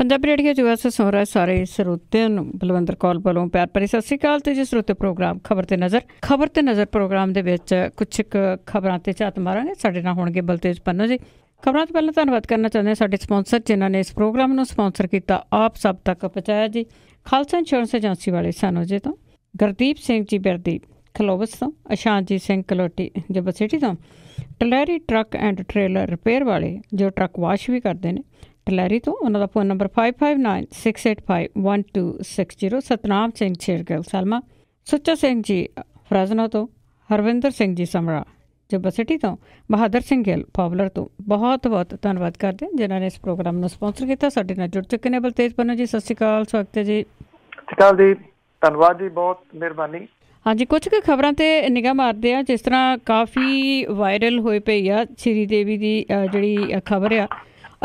Punjabi radio जो है सुन रहे सारे ਸਰੋਤਿਆਂ ਨੂੰ ਬਲਵਿੰਦਰ ਕੌਰ ਵੱਲੋਂ ਪਿਆਰ ਭਰੀ ਸਤਿ ਸ਼੍ਰੀ ਅਕਾਲ। ਤੇ ਜੀ ਸਰੋਤੇ ਪ੍ਰੋਗਰਾਮ ਖਬਰ ਤੇ ਨਜ਼ਰ ਪ੍ਰੋਗਰਾਮ ਦੇ ਵਿੱਚ ਕੁਛ ਖਬਰਾਂ ਤੇ ਝਾਤ ਮਾਰਾਂਗੇ। ਸਾਡੇ ਨਾਲ ਹੋਣਗੇ ਬਲਤੇਜ ਪੰਨੂ ਜੀ। ਖਬਰਾਂ ਤੋਂ ਪਹਿਲਾਂ ਧੰਨਵਾਦ ਕਰਨਾ ਚਾਹੁੰਦੇ ਹਾਂ ਸਾਡੇ ਸਪਾਂਸਰ ਜਿਨ੍ਹਾਂ ਨੇ ਇਸ ਪ੍ਰੋਗਰਾਮ ਨੂੰ ਸਪਾਂਸਰ ਕੀਤਾ, ਆਪ ਸਭ ਤੱਕ ਪਹੁੰਚਾਇਆ ਜੀ। ਖਾਲਸਾ ਇੰਸ਼ੋਰੈਂਸ ਏਜੰਸੀ ਵਾਲੇ ਸਾਨੋਜੇ ਤੋਂ, ਗੁਰਦੀਪ ਸਿੰਘ ਜੀ ਬਿਰਦੀ ਖਲੋਵਸ ਤੋਂ, ਅਸ਼ਾਂਤ ਸਿੰਘ ਕਲੋਟੀ ਜੱਬਾ ਸਿਟੀ ਤੋਂ, ਟਲੈਰੀ ਟਰੱਕ ਐਂਡ ਟ੍ਰੇਲਰ ਰਿਪੇਅਰ ਵਾਲੇ ਜੋ ਟਰੱਕ ਵਾਸ਼ ਵੀ ਕਰਦੇ ਨੇ ਟਲੈਰੀ ਤੋਂ, ਉਹਨਾਂ ਦਾ ਫ਼ੋਨ ਨੰਬਰ 5596851260। ਸਤਨਾਮ ਸਿੰਘ ਛੇੜਗਲ ਸਲਮਾ, ਸੁੱਚਾ ਸਿੰਘ ਜੀ ਫਰਾਜ਼ਨਾ ਤੋਂ, ਹਰਵਿੰਦਰ ਸਿੰਘ ਜੀ ਸਮਰਾ ਜੱਬਾ ਸਿਟੀ ਤੋਂ, ਬਹਾਦਰ ਸਿੰਘ ਗਿੱਲ ਪਾਵਲਰ ਤੋਂ ਬਹੁਤ ਬਹੁਤ ਧੰਨਵਾਦ ਕਰਦੇ ਜਿਨ੍ਹਾਂ ਨੇ ਇਸ ਪ੍ਰੋਗਰਾਮ ਨੂੰ ਸਪਾਂਸਰ ਕੀਤਾ। ਸਾਡੇ ਨਾਲ ਜੁੜ ਚੁੱਕੇ ਨੇ ਬਲਤੇਜ ਪੰਨੂ ਜੀ। ਸਤਿ ਸ਼੍ਰੀ ਅਕਾਲ, ਸਵਾਗਤ ਹੈ ਜੀ। ਸਤਿ ਸ਼੍ਰੀ ਅਕਾਲ ਜੀ, ਧੰਨਵਾਦ ਜੀ, ਬਹੁਤ ਮਿਹਰਬਾਨੀ। ਹਾਂਜੀ, ਕੁਛ ਕੁ ਖਬਰਾਂ 'ਤੇ ਨਿਗਾਹ ਮਾਰਦੇ ਆ। ਜਿਸ ਤਰ੍ਹਾਂ ਕਾਫੀ ਵਾਇਰਲ ਹੋਈ ਪਈ ਆ ਸ਼੍ਰੀ ਦੇਵੀ ਦੀ ਜਿਹੜੀ ਖਬਰ ਆ,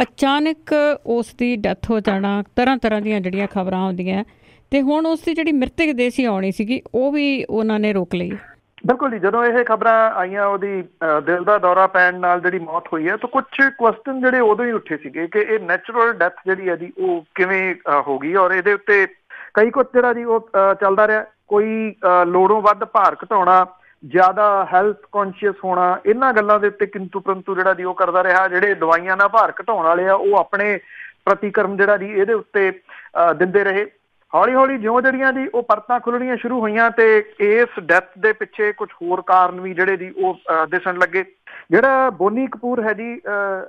ਅਚਾਨਕ ਉਸ ਦੀ ਡੈਥ ਹੋ ਜਾਣਾ, ਤਰ੍ਹਾਂ ਤਰ੍ਹਾਂ ਦੀਆਂ ਜਿਹੜੀਆਂ ਖਬਰਾਂ ਆਉਂਦੀਆਂ ਅਤੇ ਹੁਣ ਉਸ ਦੀ ਜਿਹੜੀ ਮ੍ਰਿਤਕ ਦੇਹ ਸੀ ਆਉਣੀ ਸੀਗੀ ਉਹ ਵੀ ਉਹਨਾਂ ਨੇ ਰੋਕ ਲਈ। ਬਿਲਕੁਲ ਜੀ, ਜਦੋਂ ਇਹ ਖਬਰਾਂ ਆਈਆਂ ਉਹਦੀ ਦਿਲ ਦਾ ਦੌਰਾ ਪੈਣ ਨਾਲ ਜਿਹੜੀ ਮੌਤ ਹੋਈ ਹੈ ਤਾਂ ਕੁਛ ਕੁਐਸਚਨ ਜਿਹੜੇ ਉਦੋਂ ਹੀ ਉੱਠੇ ਸੀਗੇ ਕਿ ਇਹ ਨੈਚੁਰਲ ਡੈਥ ਜਿਹੜੀ ਹੈ ਜੀ ਉਹ ਕਿਵੇਂ ਹੋ ਗਈ, ਔਰ ਇਹਦੇ ਉੱਤੇ ਕਈ ਕੁਛ ਜਿਹੜਾ ਜੀ ਉਹ ਚੱਲਦਾ ਰਿਹਾ। ਕੋਈ ਲੋੜੋਂ ਵੱਧ ਭਾਰ ਘਟਾਉਣਾ, ਜ਼ਿਆਦਾ ਹੈਲਥ ਕੌਨਸ਼ੀਅਸ ਹੋਣਾ, ਇਹਨਾਂ ਗੱਲਾਂ ਦੇ ਉੱਤੇ ਕਿੰਤੂ ਪਰੰਤੂ ਜਿਹੜਾ ਜੀ ਉਹ ਕਰਦਾ ਰਿਹਾ। ਜਿਹੜੇ ਦਵਾਈਆਂ ਨਾਲ ਭਾਰ ਘਟਾਉਣ ਵਾਲੇ ਆ ਉਹ ਆਪਣੇ ਪ੍ਰਤੀਕਰਮ ਜਿਹੜਾ ਜੀ ਇਹਦੇ ਉੱਤੇ ਦਿੰਦੇ ਰਹੇ। ਹੌਲੀ ਹੌਲੀ ਜਿਉਂ ਜਿਹੜੀਆਂ ਜੀ ਉਹ ਪਰਤਾਂ ਖੁੱਲਣੀਆਂ ਸ਼ੁਰੂ ਹੋਈਆਂ ਤੇ ਇਸ ਡੈਥ ਦੇ ਪਿੱਛੇ ਕੁਛ ਹੋਰ ਕਾਰਨ ਵੀ ਜਿਹੜੇ ਜੀ ਉਹ ਦਿਸਣ ਲੱਗੇ। ਜਿਹੜਾ ਬੋਨੀ ਕਪੂਰ ਹੈ ਜੀ,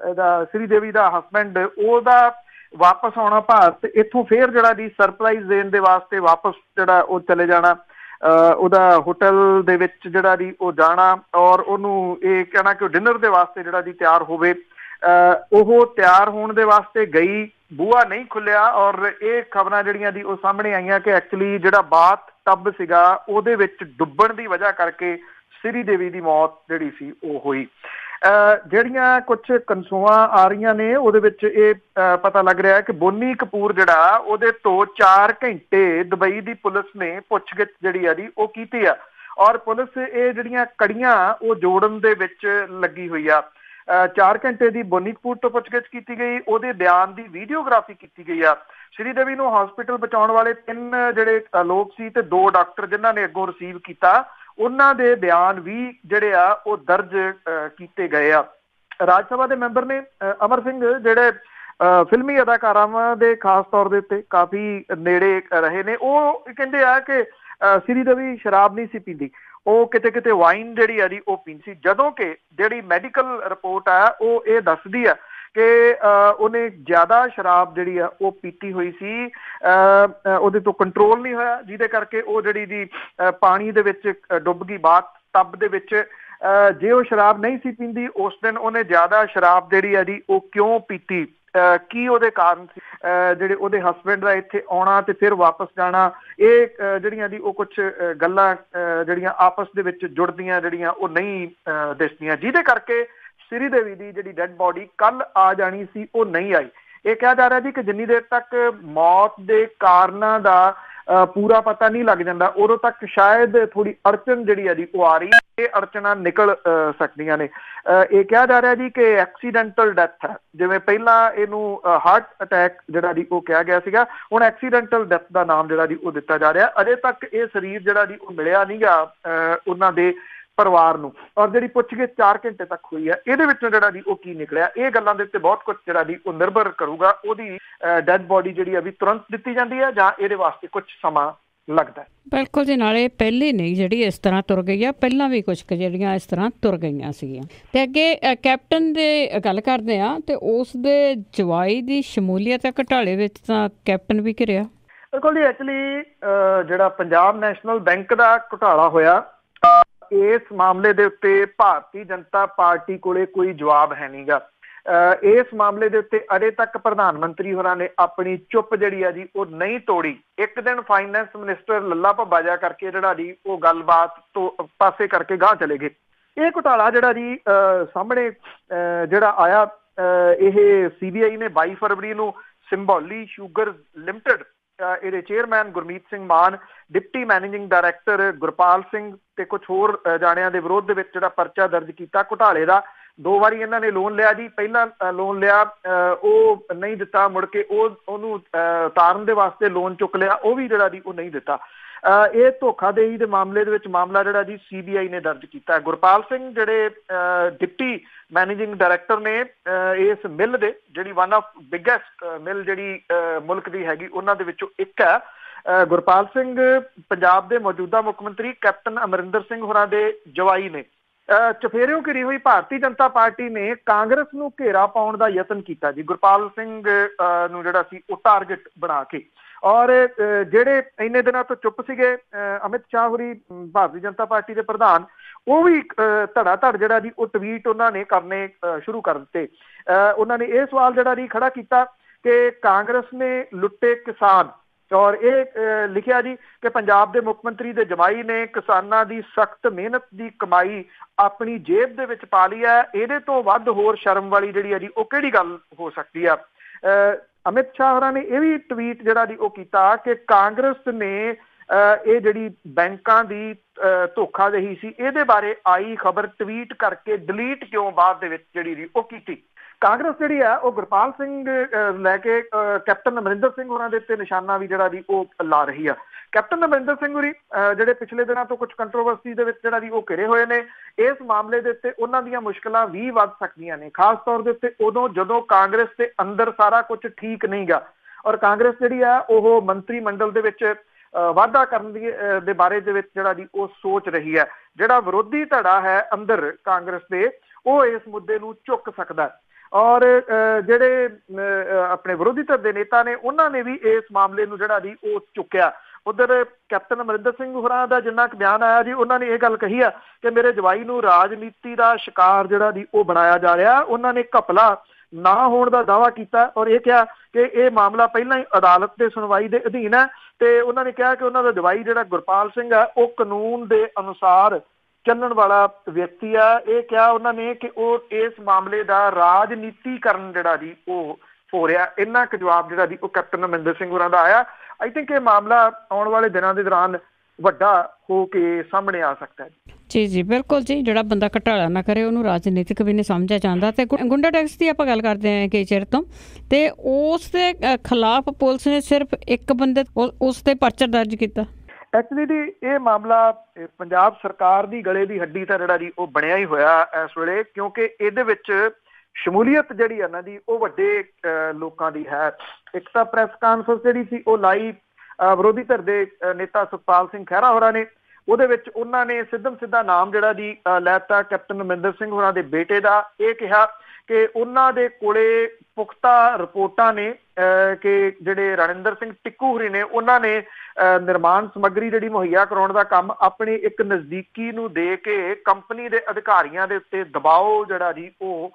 ਇਹਦਾ ਸ੍ਰੀ ਦੇਵੀ ਦਾ ਹਸਬੈਂਡ, ਉਹਦਾ ਵਾਪਸ ਆਉਣਾ ਭਾਰਤ, ਇੱਥੋਂ ਫੇਰ ਜਿਹੜਾ ਜੀ ਸਰਪ੍ਰਾਈਜ਼ ਦੇਣ ਦੇ ਵਾਸਤੇ ਵਾਪਸ ਜਿਹੜਾ ਉਹ ਚਲੇ ਜਾਣਾ, ਉਹਦਾ ਹੋਟਲ ਦੇ ਵਿੱਚ ਜਿਹੜਾ ਜੀ ਉਹ ਜਾਣਾ ਔਰ ਉਹਨੂੰ ਇਹ ਕਹਿਣਾ ਕਿ ਉਹ ਡਿਨਰ ਦੇ ਵਾਸਤੇ ਜਿਹੜਾ ਜੀ ਤਿਆਰ ਹੋਵੇ। ਉਹ ਤਿਆਰ ਹੋਣ ਦੇ ਵਾਸਤੇ ਗਈ, ਬੂਹਾ ਨਹੀਂ ਖੁੱਲਿਆ ਔਰ ਇਹ ਖਬਰਾਂ ਜਿਹੜੀਆਂ ਜੀ ਉਹ ਸਾਹਮਣੇ ਆਈਆਂ ਕਿ ਐਕਚੁਅਲੀ ਜਿਹੜਾ ਬਾਥ ਟੱਬ ਸੀਗਾ ਉਹਦੇ ਵਿੱਚ ਡੁੱਬਣ ਦੀ ਵਜ੍ਹਾ ਕਰਕੇ ਸ੍ਰੀ ਦੇਵੀ ਦੀ ਮੌਤ ਜਿਹੜੀ ਸੀ ਉਹ ਹੋਈ। ਜਿਹੜੀਆਂ ਕੁਛ ਕਨਸੂਆਂ ਆ ਰਹੀਆਂ ਨੇ ਉਹਦੇ ਵਿੱਚ ਇਹ ਪਤਾ ਲੱਗ ਰਿਹਾ ਕਿ ਬੋਨੀ ਕਪੂਰ ਜਿਹੜਾ ਉਹਦੇ ਤੋਂ 4 ਘੰਟੇ ਦੁਬਈ ਦੀ ਪੁਲਿਸ ਨੇ ਪੁੱਛਗਿੱਛ ਜਿਹੜੀ ਆ ਜੀ ਉਹ ਕੀਤੀ ਆ ਔਰ ਪੁਲਿਸ ਇਹ ਜਿਹੜੀਆਂ ਕੜੀਆਂ ਉਹ ਜੋੜਨ ਦੇ ਵਿੱਚ ਲੱਗੀ ਹੋਈ ਆ। 4 ਘੰਟੇ ਦੀ ਬੋਨੀ ਕਪੂਰ ਤੋਂ ਪੁੱਛਗਿੱਛ ਕੀਤੀ ਗਈ, ਉਹਦੇ ਬਿਆਨ ਦੀ ਵੀਡੀਓਗ੍ਰਾਫੀ ਕੀਤੀ ਗਈ ਆ। ਸ੍ਰੀ ਦੇਵੀ ਨੂੰ ਹਸਪੀਟਲ ਪਹੁੰਚਾਉਣ ਵਾਲੇ 3 ਜਿਹੜੇ ਲੋਕ ਸੀ ਤੇ 2 ਡਾਕਟਰ ਜਿਨ੍ਹਾਂ ਨੇ ਅੱਗੋਂ ਰਿਸੀਵ ਕੀਤਾ, ਉਹਨਾਂ ਦੇ ਬਿਆਨ ਵੀ ਜਿਹੜੇ ਆ ਉਹ ਦਰਜ ਕੀਤੇ ਗਏ ਆ। ਰਾਜ ਸਭਾ ਦੇ ਮੈਂਬਰ ਨੇ ਅਮਰ ਸਿੰਘ, ਜਿਹੜੇ ਫਿਲਮੀ ਅਦਾਕਾਰਾਵਾਂ ਦੇ ਖਾਸ ਤੌਰ ਦੇ ਉੱਤੇ ਕਾਫੀ ਨੇੜੇ ਰਹੇ ਨੇ, ਉਹ ਕਹਿੰਦੇ ਆ ਕਿ ਸ੍ਰੀ ਦੇਵੀ ਸ਼ਰਾਬ ਨਹੀਂ ਸੀ ਪੀਂਦੀ, ਉਹ ਕਿਤੇ ਕਿਤੇ ਵਾਈਨ ਜਿਹੜੀ ਆ ਜੀ ਉਹ ਪੀਂਦੀ ਸੀ, ਜਦੋਂ ਕਿ ਜਿਹੜੀ ਮੈਡੀਕਲ ਰਿਪੋਰਟ ਆ ਉਹ ਇਹ ਦੱਸਦੀ ਆ ਕਿ ਉਹਨੇ ਜ਼ਿਆਦਾ ਸ਼ਰਾਬ ਜਿਹੜੀ ਆ ਉਹ ਪੀਤੀ ਹੋਈ ਸੀ, ਉਹਦੇ ਤੋਂ ਕੰਟਰੋਲ ਨਹੀਂ ਹੋਇਆ, ਜਿਹਦੇ ਕਰਕੇ ਉਹ ਜਿਹੜੀ ਜੀ ਪਾਣੀ ਦੇ ਵਿੱਚ ਡੁੱਬ ਗਈ, ਬਾਥ ਟੱਬ ਦੇ ਵਿੱਚ। ਜੇ ਉਹ ਸ਼ਰਾਬ ਨਹੀਂ ਸੀ ਪੀਂਦੀ ਉਸ ਦਿਨ, ਉਹਨੇ ਜ਼ਿਆਦਾ ਸ਼ਰਾਬ ਜਿਹੜੀ ਆ ਜੀ ਉਹ ਕਿਉਂ ਪੀਤੀ, ਕੀ ਉਹਦੇ ਕਾਰਨ ਸੀ, ਜਿਹੜੇ ਉਹਦੇ ਹਸਬੈਂਡ ਦਾ ਇੱਥੇ ਆਉਣਾ ਤੇ ਫਿਰ ਵਾਪਸ ਜਾਣਾ, ਇਹ ਜਿਹੜੀਆਂ ਜੀ ਉਹ ਕੁਛ ਗੱਲਾਂ ਜਿਹੜੀਆਂ ਆਪਸ ਦੇ ਵਿੱਚ ਜੁੜਦੀਆਂ ਜਿਹੜੀਆਂ ਉਹ ਨਹੀਂ ਦਿਸਦੀਆਂ, ਜਿਹਦੇ ਕਰਕੇ ਸ੍ਰੀ ਦੇਵੀ ਦੀ ਜਿਹੜੀ ਡੈਡ ਬੋਡੀ ਕੱਲ ਆ ਜਾਣੀ ਸੀ ਉਹ ਨਹੀਂ ਆਈ। ਇਹ ਕਿਹਾ ਜਾ ਰਿਹਾ ਜੀ ਕਿ ਜਿੰਨੀ ਦੇਰ ਤੱਕ ਮੌਤ ਦੇ ਕਾਰਨਾਂ ਦਾ ਪੂਰਾ ਪਤਾ ਨਹੀਂ ਲੱਗ ਜਾਂਦਾ ਉਦੋਂ ਤੱਕ ਸ਼ਾਇਦ ਥੋੜੀ ਅੜਚਨ ਜਿਹੜੀ ਆ ਜੀ ਉਹ ਆ ਰਹੀ, ਇਹ ਅੜਚਨਾਂ ਨਿਕਲ ਸਕਦੀਆਂ ਨੇ। ਇਹ ਕਿਹਾ ਜਾ ਰਿਹਾ ਜੀ ਕਿ ਐਕਸੀਡੈਂਟਲ ਡੈਥ ਹੈ, ਜਿਵੇਂ ਪਹਿਲਾਂ ਇਹਨੂੰ ਹਾਰਟ ਅਟੈਕ ਜਿਹੜਾ ਜੀ ਉਹ ਕਿਹਾ ਗਿਆ ਸੀਗਾ, ਹੁਣ ਐਕਸੀਡੈਂਟਲ ਡੈਥ ਦਾ ਨਾਮ ਜਿਹੜਾ ਜੀ ਉਹ ਦਿੱਤਾ ਜਾ ਰਿਹਾ। ਅਜੇ ਤੱਕ ਇਹ ਸਰੀਰ ਜਿਹੜਾ ਜੀ ਉਹ ਮਿਲਿਆ ਨਹੀਂ ਗਾ ਉਹਨਾਂ ਦੇ ਪਰਿਵਾਰ ਨੂੰ, ਔਰ ਜਿਹੜੀ ਪੁੱਛਗਿੱਛ 4 ਘੰਟੇ ਤੱਕ ਹੋਈ ਹੈ ਇਹਦੇ ਵਿੱਚੋਂ ਜਿਹੜਾ ਜੀ ਉਹ ਕੀ ਨਿਕਲਿਆ, ਇਹ ਗੱਲਾਂ ਦੇ ਉੱਤੇ ਬਹੁਤ ਕੁਝ ਜਿਹੜਾ ਜੀ ਉਹ ਨਿਰਭਰ ਕਰੂਗਾ। ਉਹਦੀ ਡੈਡ ਬੋਡੀ ਜਿਹੜੀ ਆ ਵੀ ਤੁਰੰਤ ਦਿੱਤੀ ਜਾਂਦੀ ਹੈ ਜਾਂ ਇਹਦੇ ਵਾਸਤੇ ਕੁਝ ਸਮਾਂ ਲੱਗਦਾ। ਬਿਲਕੁਲ ਜੀ, ਨਾਲੇ ਪਹਿਲੇ ਨਹੀਂ ਜਿਹੜੀ ਇਸ ਤਰ੍ਹਾਂ ਤੁਰ ਗਈ ਆ, ਪਹਿਲਾਂ ਵੀ ਕੁਛ ਕੁ ਜਿਹੜੀਆਂ ਇਸ ਤਰ੍ਹਾਂ ਤੁਰ ਗਈਆਂ ਸੀਗੀਆਂ। ਤੇ ਅੱਗੇ ਕੈਪਟਨ ਦੇ ਗੱਲ ਕਰਦੇ ਆ ਤੇ ਉਸ ਦੇ ਜਵਾਈ ਦੀ ਸ਼ਮੂਲੀਅਤ ਘੁਟਾਲੇ ਵਿੱਚ ਤਾਂ ਕੈਪਟਨ ਵੀ ਘਿਰਿਆ। ਬਿਲਕੁਲ ਜੀ, ਐਕਚੁਅਲੀ ਜਿਹੜਾ ਪੰਜਾਬ ਨੈਸ਼ਨਲ ਬੈਂਕ ਦਾ ਘੁਟਾਲਾ ਹੋਇਆ, ਇਸ ਮਾਮਲੇ ਦੇ ਉੱਤੇ ਭਾਰਤੀ ਜਨਤਾ ਪਾਰਟੀ ਕੋਲੇ ਕੋਈ ਜਵਾਬ ਹੈ ਨੀ ਗਾ। ਇਸ ਮਾਮਲੇ ਦੇ ਉੱਤੇ ਅਜੇ ਤੱਕ ਪ੍ਰਧਾਨ ਮੰਤਰੀ ਹੋਰਾਂ ਨੇ ਆਪਣੀ ਚੁੱਪ ਜਿਹੜੀ ਆ ਜੀ ਉਹ ਨਹੀਂ ਤੋੜੀ। ਇੱਕ ਦਿਨ ਫਾਈਨੈਂਸ ਮਿਨਿਸਟਰ ਲੱਲਾ ਭੱਬਾ ਜਾ ਕਰਕੇ ਜਿਹੜਾ ਜੀ ਉਹ ਗੱਲਬਾਤ ਤੋਂ ਪਾਸੇ ਕਰਕੇ ਗਾਂਹ ਚਲੇ ਗਏ। ਇਹ ਘੁਟਾਲਾ ਜਿਹੜਾ ਜੀ ਸਾਹਮਣੇ ਜਿਹੜਾ ਆਇਆ, ਇਹ CBI ਨੇ 22 ਫਰਵਰੀ ਨੂੰ ਸਿੰਬੋਲੀ ਸ਼ੂਗਰ ਲਿਮਟਿਡ ਇਹਦੇ chairman Gurmeet Singh Mann, deputy managing director Gurpal Singh ਤੇ ਕੁਛ ਹੋਰ ਜਾਣਿਆਂ ਦੇ ਵਿਰੋਧ ਦੇ ਵਿੱਚ ਜਿਹੜਾ ਪਰਚਾ ਦਰਜ ਕੀਤਾ ਘੁਟਾਲੇ ਦਾ। 2 ਵਾਰੀ ਇਹਨਾਂ ਨੇ ਲੋਨ ਲਿਆ ਜੀ। ਪਹਿਲਾਂ ਲੋਨ ਲਿਆ, ਉਹ ਨਹੀਂ ਦਿੱਤਾ, ਮੁੜ ਕੇ ਉਹਨੂੰ ਉਤਾਰਨ ਦੇ ਵਾਸਤੇ ਲੋਨ ਚੁੱਕ ਲਿਆ, ਉਹ ਵੀ ਜਿਹੜਾ ਜੀ ਉਹ ਨਹੀਂ ਦਿੱਤਾ। ਇਹ ਧੋਖਾਦੇਹੀ ਦੇ ਮਾਮਲੇ ਦੇ ਵਿੱਚ ਮਾਮਲਾ ਜਿਹੜਾ ਜੀ CBI ਨੇ ਦਰਜ ਕੀਤਾ। ਗੁਰਪਾਲ ਸਿੰਘ ਜਿਹੜੇ ਡਿਪਟੀ ਮੈਨੇਜਿੰਗ ਡਾਇਰੈਕਟਰ ਨੇ ਇਸ ਮਿੱਲ ਦੇ, ਜਿਹੜੀ ਵਨ ਆਫ ਬਿਗੈਸਟ ਮਿੱਲ ਜਿਹੜੀ ਮੁਲਕ ਦੀ ਹੈਗੀ ਉਹਨਾਂ ਦੇ ਵਿੱਚੋਂ ਇੱਕ ਹੈ। ਗੁਰਪਾਲ ਸਿੰਘ ਪੰਜਾਬ ਦੇ ਮੌਜੂਦਾ ਮੁੱਖ ਮੰਤਰੀ ਕੈਪਟਨ ਅਮਰਿੰਦਰ ਸਿੰਘ ਹੋਰਾਂ ਦੇ ਜਵਾਈ ਨੇ। ਚਫੇਰਿਓਂ ਘਿਰੀ ਹੋਈ ਭਾਰਤੀ ਜਨਤਾ ਪਾਰਟੀ ਨੇ ਕਾਂਗਰਸ ਨੂੰ ਘੇਰਾ ਪਾਉਣ ਦਾ ਯਤਨ ਕੀਤਾ ਜੀ, ਗੁਰਪਾਲ ਸਿੰਘ ਨੂੰ ਜਿਹੜਾ ਸੀ ਉਹ ਟਾਰਗੇਟ ਬਣਾ ਕੇ। ਔਰ ਜਿਹੜੇ ਇੰਨੇ ਦਿਨਾਂ ਤੋਂ ਚੁੱਪ ਸੀਗੇ, ਅਮਿਤ ਸ਼ਾਹ ਹੋਰੀ ਭਾਰਤੀ ਜਨਤਾ ਪਾਰਟੀ ਦੇ ਪ੍ਰਧਾਨ, ਉਹ ਵੀ ਧੜਾ ਧੜ ਜਿਹੜਾ ਜੀ ਉਹ ਟਵੀਟ ਉਹਨਾਂ ਨੇ ਕਰਨੇ ਸ਼ੁਰੂ ਕਰ ਦਿੱਤੇ। ਉਹਨਾਂ ਨੇ ਇਹ ਸਵਾਲ ਜਿਹੜਾ ਜੀ ਖੜਾ ਕੀਤਾ ਕਿ ਕਾਂਗਰਸ ਨੇ ਲੁੱਟੇ ਕਿਸਾਨ, ਔਰ ਇਹ ਲਿਖਿਆ ਜੀ ਕਿ ਪੰਜਾਬ ਦੇ ਮੁੱਖ ਮੰਤਰੀ ਦੇ ਜਮਾਈ ਨੇ ਕਿਸਾਨਾਂ ਦੀ ਸਖਤ ਮਿਹਨਤ ਦੀ ਕਮਾਈ ਆਪਣੀ ਜੇਬ ਦੇ ਵਿੱਚ ਪਾ ਲਈ ਹੈ। ਇਹਦੇ ਤੋਂ ਵੱਧ ਹੋਰ ਸ਼ਰਮ ਵਾਲੀ ਜਿਹੜੀ ਹੈ ਜੀ ਉਹ ਕਿਹੜੀ ਗੱਲ ਹੋ ਸਕਦੀ ਆ। ਅਮਿਤ ਸ਼ਾਹ ਹੋਰਾਂ ਨੇ ਇਹ ਵੀ ਟਵੀਟ ਜਿਹੜਾ ਜੀ ਉਹ ਕੀਤਾ ਕਿ ਕਾਂਗਰਸ ਨੇ ਇਹ ਜਿਹੜੀ ਬੈਂਕਾਂ ਦੀ ਧੋਖਾਦਹੀ ਸੀ ਇਹਦੇ ਬਾਰੇ ਆਈ ਖਬਰ ਟਵੀਟ ਕਰਕੇ ਡਿਲੀਟ ਕਿਉਂ ਬਾਅਦ ਦੇ ਵਿੱਚ ਜਿਹੜੀ ਜੀ ਉਹ ਕੀਤੀ। ਕਾਂਗਰਸ ਜਿਹੜੀ ਆ ਉਹ ਗੁਰਪਾਲ ਸਿੰਘ ਲੈ ਕੇ ਕੈਪਟਨ ਅਮਰਿੰਦਰ ਸਿੰਘ ਹੋਰਾਂ ਦੇ ਉੱਤੇ ਨਿਸ਼ਾਨਾ ਵੀ ਜਿਹੜਾ ਜੀ ਉਹ ਲਾ ਰਹੀ ਆ। ਕੈਪਟਨ ਅਮਰਿੰਦਰ ਸਿੰਘ ਹੋਰੀ ਜਿਹੜੇ ਪਿਛਲੇ ਦਿਨਾਂ ਤੋਂ ਕੁਝ ਕੰਟਰੋਵਰਸੀ ਦੇ ਵਿੱਚ ਜਿਹੜਾ ਜੀ ਉਹ ਘਿਰੇ ਹੋਏ ਨੇ, ਇਸ ਮਾਮਲੇ ਦੇ ਉੱਤੇ ਉਹਨਾਂ ਦੀਆਂ ਮੁਸ਼ਕਲਾਂ ਵੀ ਵੱਧ ਸਕਦੀਆਂ ਨੇ, ਖਾਸ ਤੌਰ ਦੇ ਉੱਤੇ ਉਦੋਂ ਜਦੋਂ ਕਾਂਗਰਸ ਦੇ ਅੰਦਰ ਸਾਰਾ ਕੁਝ ਠੀਕ ਨਹੀਂ ਗਾ ਔਰ ਕਾਂਗਰਸ ਜਿਹੜੀ ਆ ਉਹ ਮੰਤਰੀ ਮੰਡਲ ਦੇ ਵਿੱਚ ਵਾਧਾ ਕਰਨ ਦੇ ਬਾਰੇ ਦੇ ਵਿੱਚ ਜਿਹੜਾ ਜੀ ਉਹ ਸੋਚ ਰਹੀ ਹੈ। ਜਿਹੜਾ ਵਿਰੋਧੀ ਧੜਾ ਹੈ ਅੰਦਰ ਕਾਂਗਰਸ ਦੇ, ਉਹ ਇਸ ਮੁੱਦੇ ਨੂੰ ਚੁੱਕ ਸਕਦਾ ਔਰ ਜਿਹੜੇ ਆਪਣੇ ਵਿਰੋਧੀ ਧਿਰ ਦੇ ਨੇਤਾ ਨੇ ਉਹਨਾਂ ਨੇ ਵੀ ਇਸ ਮਾਮਲੇ ਨੂੰ ਜਿਹੜਾ ਜੀ ਉਹ ਚੁੱਕਿਆ। ਉਧਰ ਕੈਪਟਨ ਅਮਰਿੰਦਰ ਸਿੰਘ ਹੋਰਾਂ ਦਾ ਜਿੰਨਾ ਕੁ ਬਿਆਨ ਆਇਆ ਜੀ, ਉਹਨਾਂ ਨੇ ਇਹ ਗੱਲ ਕਹੀ ਆ ਕਿ ਮੇਰੇ ਜਵਾਈ ਨੂੰ ਰਾਜਨੀਤੀ ਦਾ ਸ਼ਿਕਾਰ ਜਿਹੜਾ ਜੀ ਉਹ ਬਣਾਇਆ ਜਾ ਰਿਹਾ। ਉਹਨਾਂ ਨੇ ਘਪਲਾ ਨਾ ਹੋਣ ਦਾ ਦਾਅਵਾ ਕੀਤਾ ਔਰ ਇਹ ਕਿਹਾ ਕਿ ਇਹ ਮਾਮਲਾ ਪਹਿਲਾਂ ਹੀ ਅਦਾਲਤ ਦੇ ਸੁਣਵਾਈ ਦੇ ਅਧੀਨ ਹੈ ਤੇ ਉਹਨਾਂ ਨੇ ਕਿਹਾ ਕਿ ਉਹਨਾਂ ਦਾ ਜਵਾਈ ਜਿਹੜਾ ਗੁਰਪਾਲ ਸਿੰਘ ਹੈ ਉਹ ਕਾਨੂੰਨ ਦੇ ਅਨੁਸਾਰ ਚੱਲਣ ਵਾਲਾ ਵਿਅਕਤੀ ਆ। ਇਹ ਕਿਹਾ ਉਹਨਾਂ ਨੇ ਕਿ ਉਹ ਇਸ ਮਾਮਲੇ ਦਾ ਰਾਜਨੀਤੀਕਰਨ ਜਿਹੜਾ ਜੀ ਉਹ ਹੋ ਰਿਹਾ। ਇੰਨਾ ਕੁ ਜਵਾਬ ਜਿਹੜਾ ਜੀ ਉਹ ਕੈਪਟਨ ਅਮਰਿੰਦਰ ਸਿੰਘ ਹੋਰਾਂ ਦਾ ਆਇਆ। ਆਈ ਥਿੰਕ ਇਹ ਮਾਮਲਾ ਆਉਣ ਵਾਲੇ ਦਿਨਾਂ ਦੇ ਦੌਰਾਨ ਵੱਡਾ ਹੋ ਕੇ ਸਾਹਮਣੇ ਆ ਸਕਦਾ ਹੈ। ਜੀ ਜੀ ਬਿਲਕੁਲ ਜੀ, ਜਿਹੜਾ ਬੰਦਾ ਘਟਾਲਾ ਨਾ ਕਰੇ ਉਹਨੂੰ ਰਾਜਨੀਤਿਕ ਵੀ ਨਹੀਂ ਸਮਝਿਆ ਜਾਂਦਾ। ਤੇ ਗੁੰਡਾ ਟੈਕਸ ਦੀ ਆਪਾਂ ਗੱਲ ਕਰਦੇ ਹਾਂ ਕਈ ਚਿਰ ਤੋਂ, ਤੇ ਉਸ ਦੇ ਖਿਲਾਫ ਪੁਲਿਸ ਨੇ ਸਿਰਫ ਇੱਕ ਬੰਦੇ ਉਸ ਤੇ ਪਰਚਾ ਦਰਜ ਕੀਤਾ। ਐਕਚੁਅਲੀ ਜੀ ਇਹ ਮਾਮਲਾ ਪੰਜਾਬ ਸਰਕਾਰ ਦੀ ਗਲੇ ਦੀ ਹੱਡੀ ਤਾਂ ਜਿਹੜਾ ਜੀ ਉਹ ਬਣਿਆ ਹੀ ਹੋਇਆ ਇਸ ਵੇਲੇ, ਕਿਉਂਕਿ ਇਹਦੇ ਵਿੱਚ ਸ਼ਮੂਲੀਅਤ ਜਿਹੜੀ ਹੈ ਨਾ ਜੀ ਉਹ ਵੱਡੇ ਲੋਕਾਂ ਦੀ ਹੈ। ਇੱਕ ਤਾਂ ਪ੍ਰੈਸ ਕਾਨਫਰੰਸ ਜਿਹੜੀ ਸੀ ਉਹ ਲਾਈ ਵਿਰੋਧੀ ਧਿਰ ਦੇ ਨੇਤਾ ਸੁਖਪਾਲ ਸਿੰਘ ਖਹਿਰਾ ਹੋਰਾਂ ਨੇ, ਉਹਦੇ ਵਿੱਚ ਉਹਨਾਂ ਨੇ ਸਿੱਧਾ ਨਾਮ ਜਿਹੜਾ ਜੀ ਲੈਤਾ ਕੈਪਟਨ ਅਮਰਿੰਦਰ ਸਿੰਘ ਹੋਰਾਂ ਦੇ ਬੇਟੇ ਦਾ। ਇਹ ਕਿਹਾ ਕਿ ਉਹਨਾਂ ਦੇ ਕੋਲੇ ਪੁਖਤਾ ਰਿਪੋਰਟਾਂ ਨੇ ਕਿ ਜਿਹੜੇ ਰਣਿੰਦਰ ਸਿੰਘ ਟਿੱਕੂ ਹੋਰੀ ਨੇ ਉਹਨਾਂ ਨੇ ਨਿਰਮਾਣ ਸਮੱਗਰੀ ਜਿਹੜੀ ਮੁਹੱਈਆ ਕਰਾਉਣ ਦਾ ਕੰਮ ਆਪਣੇ ਇੱਕ ਨਜ਼ਦੀਕੀ ਨੂੰ ਦੇ ਕੇ ਕੰਪਨੀ ਦੇ ਅਧਿਕਾਰੀਆਂ ਦੇ ਉੱਤੇ ਦਬਾਓ ਜਿਹੜਾ ਜੀ ਉਹ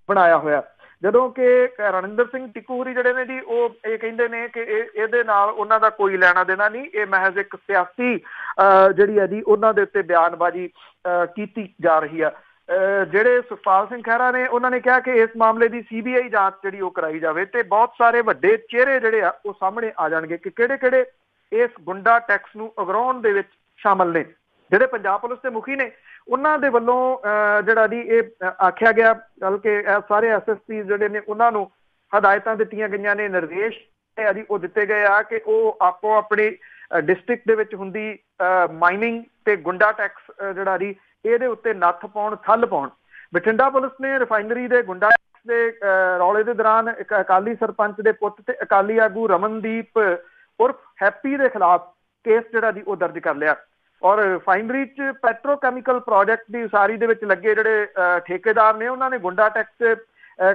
ਬਣਾਇਆ ਹੋਇਆ। ਜਦੋਂ ਕਿ ਰਣਿੰਦਰ ਸਿੰਘ ਟਿੱਕੂ ਹੋਰੀ ਜਿਹੜੇ ਨੇ ਜੀ ਉਹ ਇਹ ਕਹਿੰਦੇ ਨੇ ਕਿ ਇਹਦੇ ਨਾਲ ਉਹਨਾਂ ਦਾ ਕੋਈ ਲੈਣਾ ਦੇਣਾ ਨਹੀਂ, ਇਹ ਮਹਿਜ਼ ਇੱਕ ਸਿਆਸੀ ਜਿਹੜੀ ਹੈ ਜੀ ਉਹਨਾਂ ਦੇ ਉੱਤੇ ਬਿਆਨਬਾਜ਼ੀ ਕੀਤੀ ਜਾ ਰਹੀ ਆ। ਜਿਹੜੇ ਸੁਖਪਾਲ ਸਿੰਘ ਖਹਿਰਾ ਨੇ ਉਹਨਾਂ ਨੇ ਕਿਹਾ ਕਿ ਇਸ ਮਾਮਲੇ ਦੀ CBI ਜਾਂਚ ਜਿਹੜੀ ਉਹ ਕਰਾਈ ਜਾਵੇ ਤੇ ਬਹੁਤ ਸਾਰੇ ਵੱਡੇ ਚਿਹਰੇ ਜਿਹੜੇ ਆ ਉਹ ਸਾਹਮਣੇ ਆ ਜਾਣਗੇ ਕਿ ਕਿਹੜੇ ਇਸ ਗੁੰਡਾ ਟੈਕਸ ਨੂੰ ਅਗਰਾਉਣ ਦੇ ਵਿੱਚ ਸ਼ਾਮਲ ਨੇ। ਜਿਹੜੇ ਪੰਜਾਬ ਪੁਲਿਸ ਦੇ ਮੁਖੀ ਨੇ ਉਹਨਾਂ ਦੇ ਵੱਲੋਂ ਜਿਹੜਾ ਜੀ ਇਹ ਆਖਿਆ ਗਿਆ, ਬਲਕਿ ਸਾਰੇ SSP ਜਿਹੜੇ ਨੇ ਉਹਨਾਂ ਨੂੰ ਹਦਾਇਤਾਂ ਦਿੱਤੀਆਂ ਗਈਆਂ ਨੇ, ਨਿਰਦੇਸ਼ ਜੀ ਉਹ ਦਿੱਤੇ ਗਏ ਆ ਕਿ ਉਹ ਆਪੋ ਆਪਣੀ ਡਿਸਟ੍ਰਿਕਟ ਦੇ ਵਿੱਚ ਹੁੰਦੀ ਮਾਈਨਿੰਗ ਤੇ ਗੁੰਡਾ ਟੈਕਸ ਜਿਹੜਾ ਜੀ ਇਹਦੇ ਉੱਤੇ ਨੱਥ ਪਾਉਣ, ਠੱਲ ਪਾਉਣ। ਬਠਿੰਡਾ ਪੁਲਿਸ ਨੇ ਰਿਫਾਈਨਰੀ ਦੇ ਗੁੰਡਾ ਟੈਕਸ ਦੇ ਰੌਲੇ ਦੇ ਦੌਰਾਨ ਇੱਕ ਅਕਾਲੀ ਸਰਪੰਚ ਦੇ ਪੁੱਤ ਤੇ ਅਕਾਲੀ ਆਗੂ ਰਮਨਦੀਪ ਉਰਫ ਹੈਪੀ ਦੇ ਖਿਲਾਫ ਕੇਸ ਜਿਹੜਾ ਜੀ ਉਹ ਦਰਜ ਕਰ ਲਿਆ ਔਰ ਰਿਫਾਈਨਰੀ 'ਚ ਪੈਟਰੋਕੈਮੀਕਲ ਪ੍ਰੋਜੈਕਟ ਦੀ ਉਸਾਰੀ ਦੇ ਵਿੱਚ ਲੱਗੇ ਜਿਹੜੇ ਠੇਕੇਦਾਰ ਨੇ ਉਹਨਾਂ ਨੇ ਗੁੰਡਾ ਟੈਕਸ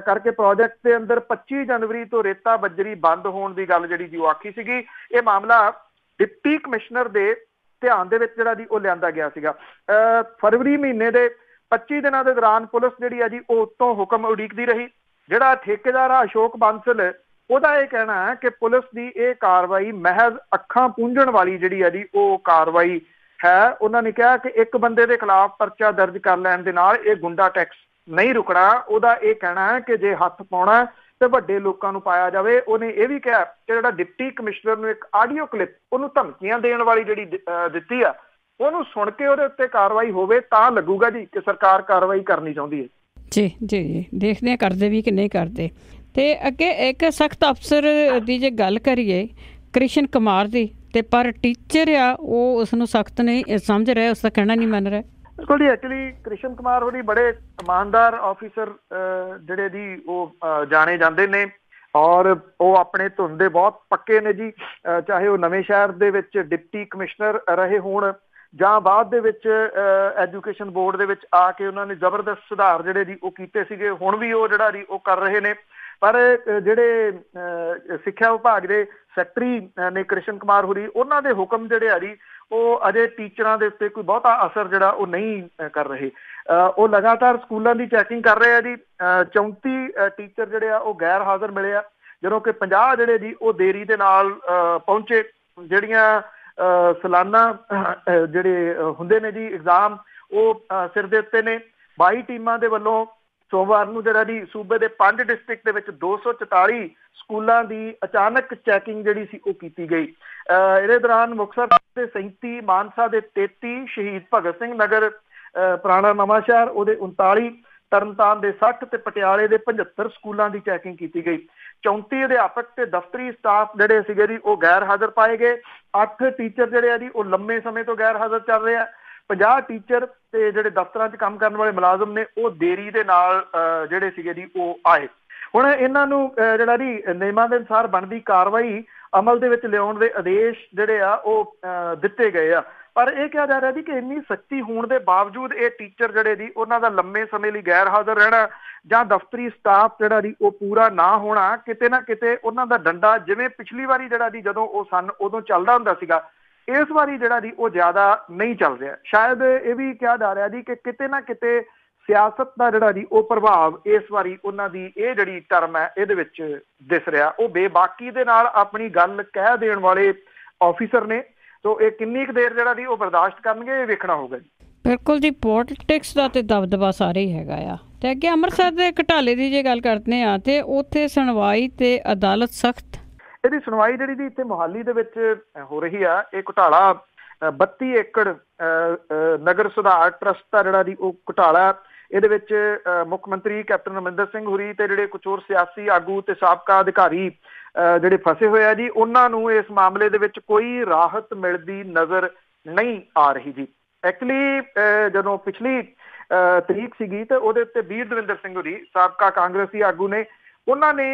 ਕਰਕੇ ਪ੍ਰੋਜੈਕਟ ਦੇ ਅੰਦਰ 25 ਜਨਵਰੀ ਤੋਂ ਰੇਤਾ ਬੱਜਰੀ ਬੰਦ ਹੋਣ ਦੀ ਗੱਲ ਜਿਹੜੀ ਜੀ ਉਹ ਆਖੀ ਸੀਗੀ। ਇਹ ਮਾਮਲਾ ਡਿਪਟੀ ਕਮਿਸ਼ਨਰ ਦੇ ਧਿਆਨ ਦੇ ਵਿੱਚ ਜਿਹੜਾ ਜੀ ਉਹ ਲਿਆਂਦਾ ਗਿਆ ਸੀਗਾ। ਫਰਵਰੀ ਮਹੀਨੇ ਦੇ 25 ਦਿਨਾਂ ਦੇ ਦੌਰਾਨ ਪੁਲਿਸ ਜਿਹੜੀ ਆ ਜੀ ਉਹ ਉੱਤੋਂ ਹੁਕਮ ਉਡੀਕਦੀ ਰਹੀ। ਜਿਹੜਾ ਠੇਕੇਦਾਰ ਆ ਅਸ਼ੋਕ ਬਾਂਸਲ, ਉਹਦਾ ਇਹ ਕਹਿਣਾ ਹੈ ਕਿ ਪੁਲਿਸ ਦੀ ਇਹ ਕਾਰਵਾਈ ਮਹਿਜ਼ ਅੱਖਾਂ ਪੂੰਝਣ ਵਾਲੀ ਜਿਹੜੀ ਆ ਜੀ ਉਹ ਕਾਰਵਾਈ ਹੈ। ਉਹਨਾਂ ਨੇ ਕਿਹਾ ਕਿ ਇੱਕ ਬੰਦੇ ਦੇ ਖਿਲਾਫ ਪਰਚਾ ਦਰਜ ਕਰ ਲੈਣ ਦੇ ਨਾਲ ਇਹ ਗੁੰਡਾ ਟੈਕਸ ਨਹੀਂ ਰੁਕਣਾ। ਉਹਦਾ ਇਹ ਕਹਿਣਾ ਹੈ ਕਿ ਜੇ ਹੱਥ ਪਾਉਣਾ ਤੇ ਵੱਡੇ ਲੋਕਾਂ ਨੂੰ ਪਾਇਆ ਜਾਵੇ। ਉਹਨੇ ਇਹ ਵੀ ਕਿਹਾ ਕਿ ਜਿਹੜਾ ਡਿਪਟੀ ਕਮਿਸ਼ਨਰ ਨੂੰ ਇੱਕ ਆਡੀਓ ਕਲਿੱਪ ਉਹਨੂੰ ਧਮਕੀਆਂ ਦੇਣ ਵਾਲੀ ਜਿਹੜੀ ਦਿੱਤੀ ਆ ਉਹਨੂੰ ਸੁਣ ਕੇ ਉਹਦੇ ਉੱਤੇ ਕਾਰਵਾਈ ਹੋਵੇ ਤਾਂ ਲੱਗੂਗਾ ਜੀ ਕਿ ਸਰਕਾਰ ਕਾਰਵਾਈ ਕਰਨੀ ਚਾਹੁੰਦੀ ਹੈ। जी जी जी देखते हैं करते भी कि नहीं करते। तो अगे एक सख्त अफसर की जे गल करिए कृष्ण कुमार की, ते पर टीचर आ वो उसनों सख्त नहीं समझ रहे, उसका कहना नहीं मन रहा। बिल्कुल जी, एक्चुअली कृष्ण कुमार होरी बड़े ईमानदार ऑफिसर ਜਿਹੜੇ ਜੀ ਉਹ ਜਾਣੇ ਜਾਂਦੇ ਨੇ ਔਰ ਉਹ ਆਪਣੇ ਧੁਨ ਦੇ ਬਹੁਤ ਪੱਕੇ ਨੇ ਜੀ। ਚਾਹੇ ਉਹ ਨਵੇਂ ਸ਼ਹਿਰ ਦੇ ਵਿੱਚ ਡਿਪਟੀ ਕਮਿਸ਼ਨਰ ਰਹੇ ਹੋਣ ਜਾਂ ਬਾਅਦ ਦੇ ਵਿੱਚ ਐਜੂਕੇਸ਼ਨ ਬੋਰਡ ਦੇ ਵਿੱਚ ਆ ਕੇ ਉਹਨਾਂ ਨੇ ਜ਼ਬਰਦਸਤ ਸੁਧਾਰ ਜਿਹੜੇ ਜੀ ਉਹ ਕੀਤੇ ਸੀਗੇ, ਹੁਣ ਵੀ ਉਹ ਜਿਹੜਾ ਜੀ ਉਹ ਕਰ ਰਹੇ ਨੇ। ਪਰ ਜਿਹੜੇ ਸਿੱਖਿਆ ਵਿਭਾਗ ਦੇ ਸੈਕਟਰੀ ਨੇ ਕ੍ਰਿਸ਼ਨ ਕੁਮਾਰ ਹੋਰੀ, ਉਹਨਾਂ ਦੇ ਹੁਕਮ ਜਿਹੜੇ ਆ ਜੀ ਉਹ ਅਜੇ ਟੀਚਰਾਂ ਦੇ ਉੱਤੇ ਕੋਈ ਬਹੁਤਾ ਅਸਰ ਜਿਹੜਾ ਉਹ ਨਹੀਂ ਕਰ ਰਹੇ। ਉਹ ਲਗਾਤਾਰ ਸਕੂਲਾਂ ਦੀ ਚੈਕਿੰਗ ਕਰ ਰਹੇ ਆ ਜੀ। 34 ਟੀਚਰ ਜਿਹੜੇ ਆ ਉਹ ਗੈਰ ਹਾਜ਼ਰ ਮਿਲੇ ਆ, ਜਦੋਂ ਕਿ 50 ਜਿਹੜੇ ਜੀ ਉਹ ਦੇਰੀ ਦੇ ਨਾਲ ਪਹੁੰਚੇ। ਜਿਹੜੀਆਂ ਸਾਲਾਨਾ ਜਿਹੜੇ ਹੁੰਦੇ ਨੇ ਜੀ ਐਗਜ਼ਾਮ ਉਹ ਸਿਰ ਦੇ ਉੱਤੇ ਨੇ। 22 ਟੀਮਾਂ ਦੇ ਵੱਲੋਂ ਸੋਮਵਾਰ ਨੂੰ ਜਿਹੜਾ ਜੀ ਸੂਬੇ ਦੇ 5 ਡਿਸਟ੍ਰਿਕਟ ਦੇ ਵਿੱਚ 244 ਸਕੂਲਾਂ ਦੀ ਅਚਾਨਕ ਚੈਕਿੰਗ ਜਿਹੜੀ ਸੀ ਉਹ ਕੀਤੀ ਗਈ। ਇਹਦੇ ਦੌਰਾਨ ਮੁਕਤਸਰ ਦੇ 37, ਮਾਨਸਾ ਦੇ 33, ਸ਼ਹੀਦ ਭਗਤ ਸਿੰਘ ਨਗਰ ਪੁਰਾਣਾ ਨਵਾਂ ਸ਼ਹਿਰ ਉਹਦੇ 39, ਤਰਨਤਾਰਨ ਦੇ 60 ਤੇ ਪਟਿਆਲੇ ਦੇ 75 ਸਕੂਲਾਂ ਦੀ ਚੈਕਿੰਗ ਕੀਤੀ ਗਈ। 34 ਅਧਿਆਪਕ ਤੇ ਦਫ਼ਤਰੀ ਸਟਾਫ ਜਿਹੜੇ ਸੀਗੇ ਜੀ ਉਹ ਗੈਰ ਹਾਜ਼ਰ ਪਾਏ ਗਏ। 8 ਟੀਚਰ ਜਿਹੜੇ ਆ ਜੀ ਉਹ ਲੰਮੇ ਸਮੇਂ ਤੋਂ ਗੈਰ ਹਾਜ਼ਰ ਚੱਲ ਰਹੇ ਆ। 50 ਟੀਚਰ ਤੇ ਜਿਹੜੇ ਦਫ਼ਤਰਾਂ 'ਚ ਕੰਮ ਕਰਨ ਵਾਲੇ ਮੁਲਾਜ਼ਮ ਨੇ ਉਹ ਦੇਰੀ ਦੇ ਨਾਲ ਜਿਹੜੇ ਸੀਗੇ ਜੀ ਉਹ ਆਏ। ਹੁਣ ਇਹਨਾਂ ਨੂੰ ਜਿਹੜਾ ਜੀ ਨਿਯਮਾਂ ਦੇ ਅਨੁਸਾਰ ਬਣਦੀ ਕਾਰਵਾਈ ਅਮਲ ਦੇ ਵਿੱਚ ਲਿਆਉਣ ਦੇ ਆਦੇਸ਼ ਜਿਹੜੇ ਆ ਉਹ ਦਿੱਤੇ ਗਏ ਆ। ਪਰ ਇਹ ਕਿਹਾ ਜਾ ਰਿਹਾ ਜੀ ਕਿ ਇੰਨੀ ਸਖਤੀ ਹੋਣ ਦੇ ਬਾਵਜੂਦ ਇਹ ਟੀਚਰ ਜਿਹੜੇ ਜੀ ਉਹਨਾਂ ਦਾ ਲੰਮੇ ਸਮੇਂ ਲਈ ਗੈਰ ਹਾਜ਼ਰ ਰਹਿਣਾ ਜਾਂ ਦਫ਼ਤਰੀ ਸਟਾਫ ਜਿਹੜਾ ਜੀ ਉਹ ਪੂਰਾ ਨਾ ਹੋਣਾ, ਕਿਤੇ ਨਾ ਕਿਤੇ ਉਹਨਾਂ ਦਾ ਡੰਡਾ ਜਿਵੇਂ ਪਿਛਲੀ ਵਾਰੀ ਜਿਹੜਾ ਜੀ ਜਦੋਂ ਉਹ ਸਨ ਉਦੋਂ ਚੱਲਦਾ ਹੁੰਦਾ ਸੀਗਾ, ਇਸ ਵਾਰੀ ਜਿਹੜਾ ਜੀ ਉਹ ਜ਼ਿਆਦਾ ਨਹੀਂ ਚੱਲ ਰਿਹਾ। ਸ਼ਾਇਦ ਇਹ ਵੀ ਕਿਹਾ ਜਾ ਰਿਹਾ ਜੀ ਕਿ ਕਿਤੇ ਨਾ ਕਿਤੇ ਸਿਆਸਤ ਦਾ ਜਿਹੜਾ ਜੀ ਉਹ ਪ੍ਰਭਾਵ ਇਸ ਵਾਰੀ ਉਹਨਾਂ ਦੀ ਇਹ ਜਿਹੜੀ ਟਰਮ ਹੈ ਇਹਦੇ ਵਿੱਚ ਦਿਸ ਰਿਹਾ। ਉਹ ਬੇਬਾਕੀ ਦੇ ਨਾਲ ਆਪਣੀ ਗੱਲ ਕਹਿ ਦੇਣ ਵਾਲੇ ਆਫਿਸਰ ਨੇ, ਤੋ ਇਹ ਕਿੰਨੀ ਕੁ ਦੇਰ ਜਿਹੜਾ ਜੀ ਉਹ ਬਰਦਾਸ਼ਤ ਕਰਨਗੇ ਇਹ ਵੇਖਣਾ ਹੋਊਗਾ ਜੀ। ਬਿਲਕੁਲ ਜੀ, ਪੋਲਿਟਿਕਸ ਦਾ ਤੇ ਦਬਦਬਾ ਸਾਰੇ ਹੀ ਹੈਗਾ ਆ। ਤੇ ਅੱਗੇ ਅੰਮ੍ਰਿਤਸਰ ਦੇ ਘਟਾਲੇ ਦੀ ਜੇ ਗੱਲ ਕਰਦੇ ਆ ਤੇ ਉੱਥੇ ਸੁਣਵਾਈ ਤੇ ਅਦਾਲਤ ਸਖਤ। ਇਹਦੀ ਸੁਣਵਾਈ ਜਿਹੜੀ ਜੀ ਇੱਥੇ ਮੋਹਾਲੀ ਦੇ ਵਿੱਚ ਹੋ ਰਹੀ ਆ। ਇਹ ਘੁਟਾਲਾ 32 ਏਕੜ ਨਗਰ ਸੁਧਾਰ ਟਰਸਟ ਦਾ ਜਿਹੜਾ ਜੀ ਉਹ ਘੁਟਾਲਾ, ਇਹਦੇ ਵਿੱਚ ਮੁੱਖ ਮੰਤਰੀ ਕੈਪਟਨ ਅਮਰਿੰਦਰ ਸਿੰਘ ਹੋਰੀ ਤੇ ਜਿਹੜੇ ਕੁਝ ਹੋਰ ਸਿਆਸੀ ਆਗੂ ਤੇ ਸਾਬਕਾ ਅਧਿਕਾਰੀ ਜਿਹੜੇ ਫਸੇ ਹੋਏ ਆ ਜੀ, ਉਹਨਾਂ ਨੂੰ ਇਸ ਮਾਮਲੇ ਦੇ ਵਿੱਚ ਕੋਈ ਰਾਹਤ ਮਿਲਦੀ ਨਜ਼ਰ ਨਹੀਂ ਆ ਰਹੀ ਜੀ। ਐਕਚੁਅਲੀ ਜਦੋਂ ਪਿਛਲੀ ਤਰੀਕ ਸੀਗੀ ਤੇ ਉਹਦੇ ਉੱਤੇ ਵੀਰ ਦਵਿੰਦਰ ਸਿੰਘ ਹੋਰੀ ਸਾਬਕਾ ਕਾਂਗਰਸੀ ਆਗੂ ਨੇ, ਉਹਨਾਂ ਨੇ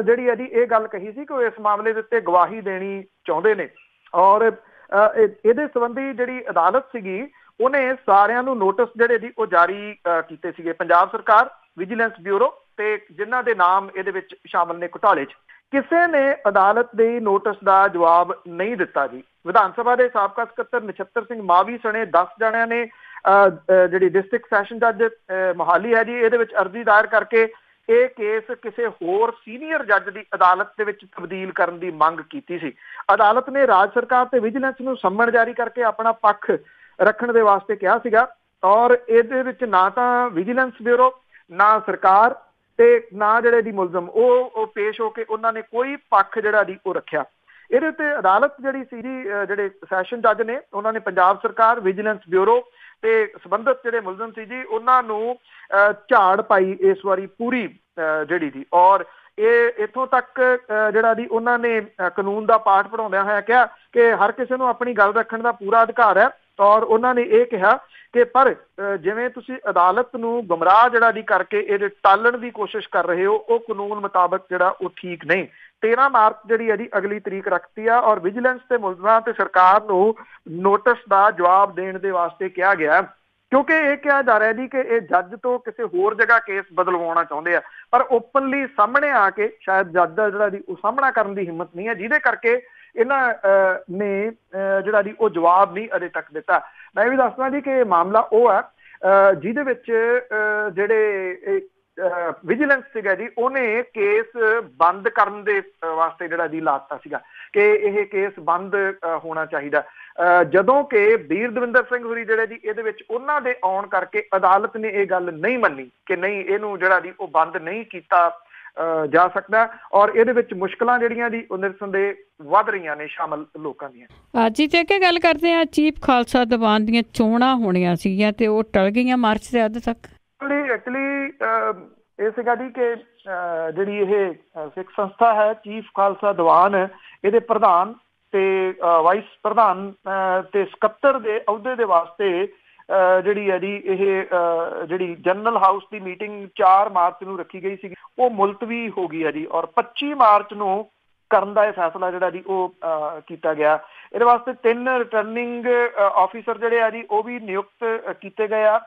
ਜਿਹੜੀ ਹੈ ਜੀ ਇਹ ਗੱਲ ਕਹੀ ਸੀ ਕਿ ਉਹ ਇਸ ਮਾਮਲੇ ਦੇ ਉੱਤੇ ਗਵਾਹੀ ਦੇਣੀ ਚਾਹੁੰਦੇ ਨੇ ਔਰ ਇਹਦੇ ਸੰਬੰਧੀ ਜਿਹੜੀ ਅਦਾਲਤ ਸੀਗੀ ਉਹਨੇ ਸਾਰਿਆਂ ਨੂੰ ਨੋਟਿਸ ਜਿਹੜੇ ਜੀ ਉਹ ਜਾਰੀ ਕੀਤੇ ਸੀਗੇ। ਪੰਜਾਬ ਸਰਕਾਰ, ਵਿਜੀਲੈਂਸ ਬਿਊਰੋ ਤੇ ਜਿਨ੍ਹਾਂ ਦੇ ਨਾਮ ਇਹਦੇ ਵਿੱਚ ਸ਼ਾਮਲ ਨੇ ਘੁਟਾਲੇ 'ਚ, ਕਿਸੇ ਨੇ ਅਦਾਲਤ ਦੇ ਨੋਟਿਸ ਦਾ ਜਵਾਬ ਨਹੀਂ ਦਿੱਤਾ ਜੀ। ਵਿਧਾਨ ਸਭਾ ਦੇ ਸਾਬਕਾ ਸਕੱਤਰ ਨਛੱਤਰ ਸਿੰਘ ਮਾਵੀ ਸਣੇ 10 ਜਣਿਆਂ ਨੇ ਜਿਹੜੀ ਡਿਸਟ੍ਰਿਕਟ ਸੈਸ਼ਨ ਜੱਜ ਮੋਹਾਲੀ ਹੈ ਜੀ ਇਹਦੇ ਵਿੱਚ ਅਰਜ਼ੀ ਦਾਇਰ ਕਰਕੇ ਇਹ ਕੇਸ ਕਿਸੇ ਹੋਰ ਸੀਨੀਅਰ ਜੱਜ ਦੀ ਅਦਾਲਤ ਦੇ ਵਿੱਚ ਤਬਦੀਲ ਕਰਨ ਦੀ ਮੰਗ ਕੀਤੀ ਸੀ। ਅਦਾਲਤ ਨੇ ਰਾਜ ਸਰਕਾਰ ਤੇ ਵਿਜੀਲੈਂਸ ਨੂੰ ਸੰਮਣ ਜਾਰੀ ਕਰਕੇ ਆਪਣਾ ਪੱਖ ਰੱਖਣ ਦੇ ਵਾਸਤੇ ਕਿਹਾ ਸੀਗਾ ਔਰ ਇਹਦੇ ਵਿੱਚ ਨਾ ਤਾਂ ਵਿਜੀਲੈਂਸ ਬਿਊਰੋ, ਨਾ ਸਰਕਾਰ ਤੇ ਨਾ ਜਿਹੜੇ ਦੀ ਮੁਲਜ਼ਮ ਉਹ ਪੇਸ਼ ਹੋ ਕੇ ਉਹਨਾਂ ਨੇ ਕੋਈ ਪੱਖ ਜਿਹੜਾ ਦੀ ਉਹ ਰੱਖਿਆ। ਇਹਦੇ ਉੱਤੇ ਅਦਾਲਤ ਜਿਹੜੀ ਸੀ ਜੀ ਜਿਹੜੇ ਸੈਸ਼ਨ ਜੱਜ ਨੇ ਉਹਨਾਂ ਨੇ ਪੰਜਾਬ ਸਰਕਾਰ, ਵਿਜੀਲੈਂਸ ਬਿਊਰੋ ਤੇ ਸੰਬੰਧਿਤ ਜਿਹੜੇ ਮੁਲਜ਼ਮ ਸੀ ਜੀ ਉਹਨਾਂ ਨੂੰ ਝਾੜ ਪਾਈ ਇਸ ਵਾਰੀ ਪੂਰੀ ਜਿਹੜੀ ਦੀ। ਔਰ ਇਹ ਇੱਥੋਂ ਤੱਕ ਜਿਹੜਾ ਦੀ ਉਹਨਾਂ ਨੇ ਕਾਨੂੰਨ ਦਾ ਪਾਠ ਪੜ੍ਹਾਉਂਦਿਆਂ ਹੋਇਆ ਕਿਹਾ ਕਿ ਹਰ ਕਿਸੇ ਨੂੰ ਆਪਣੀ ਗੱਲ ਰੱਖਣ ਦਾ ਪੂਰਾ ਅਧਿਕਾਰ ਹੈ ਔਰ ਉਹਨਾਂ ਨੇ ਇਹ ਕਿਹਾ ਕਿ ਪਰ ਜਿਵੇਂ ਤੁਸੀਂ ਅਦਾਲਤ ਨੂੰ ਗੁੰਮਰਾਹ ਜਿਹੜਾ ਦੀ ਕਰਕੇ ਇਹਦੇ ਟਾਲਣ ਦੀ ਕੋਸ਼ਿਸ਼ ਕਰ ਰਹੇ ਹੋ ਉਹ ਕਾਨੂੰਨ ਮੁਤਾਬਕ ਜਿਹੜਾ ਉਹ ਠੀਕ ਨਹੀਂ। 13 ਮਾਰਚ ਜਿਹੜੀ ਹੈ ਜੀ ਅਗਲੀ ਤਰੀਕ ਰੱਖਤੀ ਆ ਔਰ ਵਿਜੀਲੈਂਸ ਤੇ ਮੁਲਜ਼ਮਾਂ ਤੇ ਸਰਕਾਰ ਨੂੰ ਨੋਟਿਸ ਦਾ ਜਵਾਬ ਦੇਣ ਦੇ ਵਾਸਤੇ ਕਿਹਾ ਗਿਆ, ਕਿਉਂਕਿ ਇਹ ਕਿਹਾ ਜਾ ਰਿਹਾ ਜੀ ਕਿ ਇਹ ਜੱਜ ਤੋਂ ਕਿਸੇ ਹੋਰ ਜਗ੍ਹਾ ਕੇਸ ਬਦਲਵਾਉਣਾ ਚਾਹੁੰਦੇ ਆ। ਪਰ ਓਪਨਲੀ ਸਾਹਮਣੇ ਆ ਕੇ ਸ਼ਾਇਦ ਜੱਜ ਦਾ ਜਿਹੜਾ ਜੀ ਉਹ ਸਾਹਮਣਾ ਕਰਨ ਦੀ ਹਿੰਮਤ ਨਹੀਂ ਹੈ, ਜਿਹਦੇ ਕਰਕੇ ਇਹਨਾਂ ਨੇ ਜਿਹੜਾ ਜੀ ਉਹ ਜਵਾਬ ਨਹੀਂ ਅਜੇ ਤੱਕ ਦਿੱਤਾ। ਮੈਂ ਇਹ ਵੀ ਦੱਸਦਾ ਜੀ ਕਿ ਮਾਮਲਾ ਉਹ ਹੈ ਜਿਹਦੇ ਵਿੱਚ ਜਿਹੜੇ ਵਿਜੀਲੈਂਸ ਸੀਗਾ ਜੀ ਉਹਨੇ ਕੇਸ ਬੰਦ ਕਰਨ ਦੇ ਵਾਸਤੇ ਜਿਹੜਾ ਜੀ ਲਾਤਾ ਸੀਗਾ ਕਿ ਇਹ ਕੇਸ ਬੰਦ ਹੋਣਾ ਚਾਹੀਦਾ, ਜਦੋਂ ਕਿ ਵੀਰ ਦਵਿੰਦਰ ਸਿੰਘ ਹੋਰੀ ਜਿਹੜੇ ਜੀ ਇਹਦੇ ਵਿੱਚ ਉਹਨਾਂ ਦੇ ਆਉਣ ਕਰਕੇ ਅਦਾਲਤ ਨੇ ਇਹ ਗੱਲ ਨਹੀਂ ਮੰਨੀ ਕਿ ਨਹੀਂ ਇਹਨੂੰ ਜਿਹੜਾ ਜੀ ਉਹ ਬੰਦ ਨਹੀਂ ਕੀਤਾ ਜਾ ਸਕਦਾ ਔਰ ਇਹਦੇ ਵਿੱਚ ਮੁਸ਼ਕਲਾਂ ਜਿਹੜੀਆਂ ਜੀ ਉਹ ਨਿਰਸੰਦੇਹ ਵੱਧ ਰਹੀਆਂ ਨੇ ਸ਼ਾਮਲ ਲੋਕਾਂ ਦੀਆਂ। ਅੱਜ ਤੇ ਕੀ ਗੱਲ ਕਰਦੇ ਆ, ਚੀਫ ਖਾਲਸਾ ਦੀਵਾਨ ਦੀਆਂ ਚੋਣਾਂ ਹੋਣੀਆਂ ਸੀਗੀਆਂ ਤੇ ਉਹ ਟਲ ਗਈਆਂ ਮਾਰਚ ਦੇ ਅੱਧ ਤੱਕ। ਐਕਚੁਅਲੀ ਇਹ ਸੀਗਾ ਜੀ ਕਿ ਜਿਹੜੀ ਇਹ ਸਿੱਖ ਸੰਸਥਾ ਹੈ, ਚੀਫ ਖਾਲਸਾ ਦੀਵਾਨ, ਇਹਦੇ ਪ੍ਰਧਾਨ ਤੇ ਵਾਈਸ ਪ੍ਰਧਾਨ ਤੇ ਸਕੱਤਰ ਦੇ ਅਹੁਦੇ ਦੇ ਵਾਸਤੇ ਜਿਹੜੀ ਹੈ ਜੀ ਇਹ ਜਿਹੜੀ ਜਨਰਲ ਹਾਊਸ ਦੀ ਮੀਟਿੰਗ 4 ਮਾਰਚ ਨੂੰ ਰੱਖੀ ਗਈ ਸੀ, ਉਹ ਮੁਲਤਵੀ ਹੋ ਗਈ ਹੈ ਜੀ। ਔਰ 25 ਮਾਰਚ ਨੂੰ ਕਰਨ ਦਾ ਇਹ ਫੈਸਲਾ ਜਿਹੜਾ ਜੀ ਉਹ ਕੀਤਾ ਗਿਆ। ਇਹਦੇ ਵਾਸਤੇ 3 ਰਿਟਰਨਿੰਗ ਆਫਿਸਰ ਜਿਹੜੇ ਆ ਜੀ ਉਹ ਵੀ ਨਿਯੁਕਤ ਕੀਤੇ ਗਏ ਆ।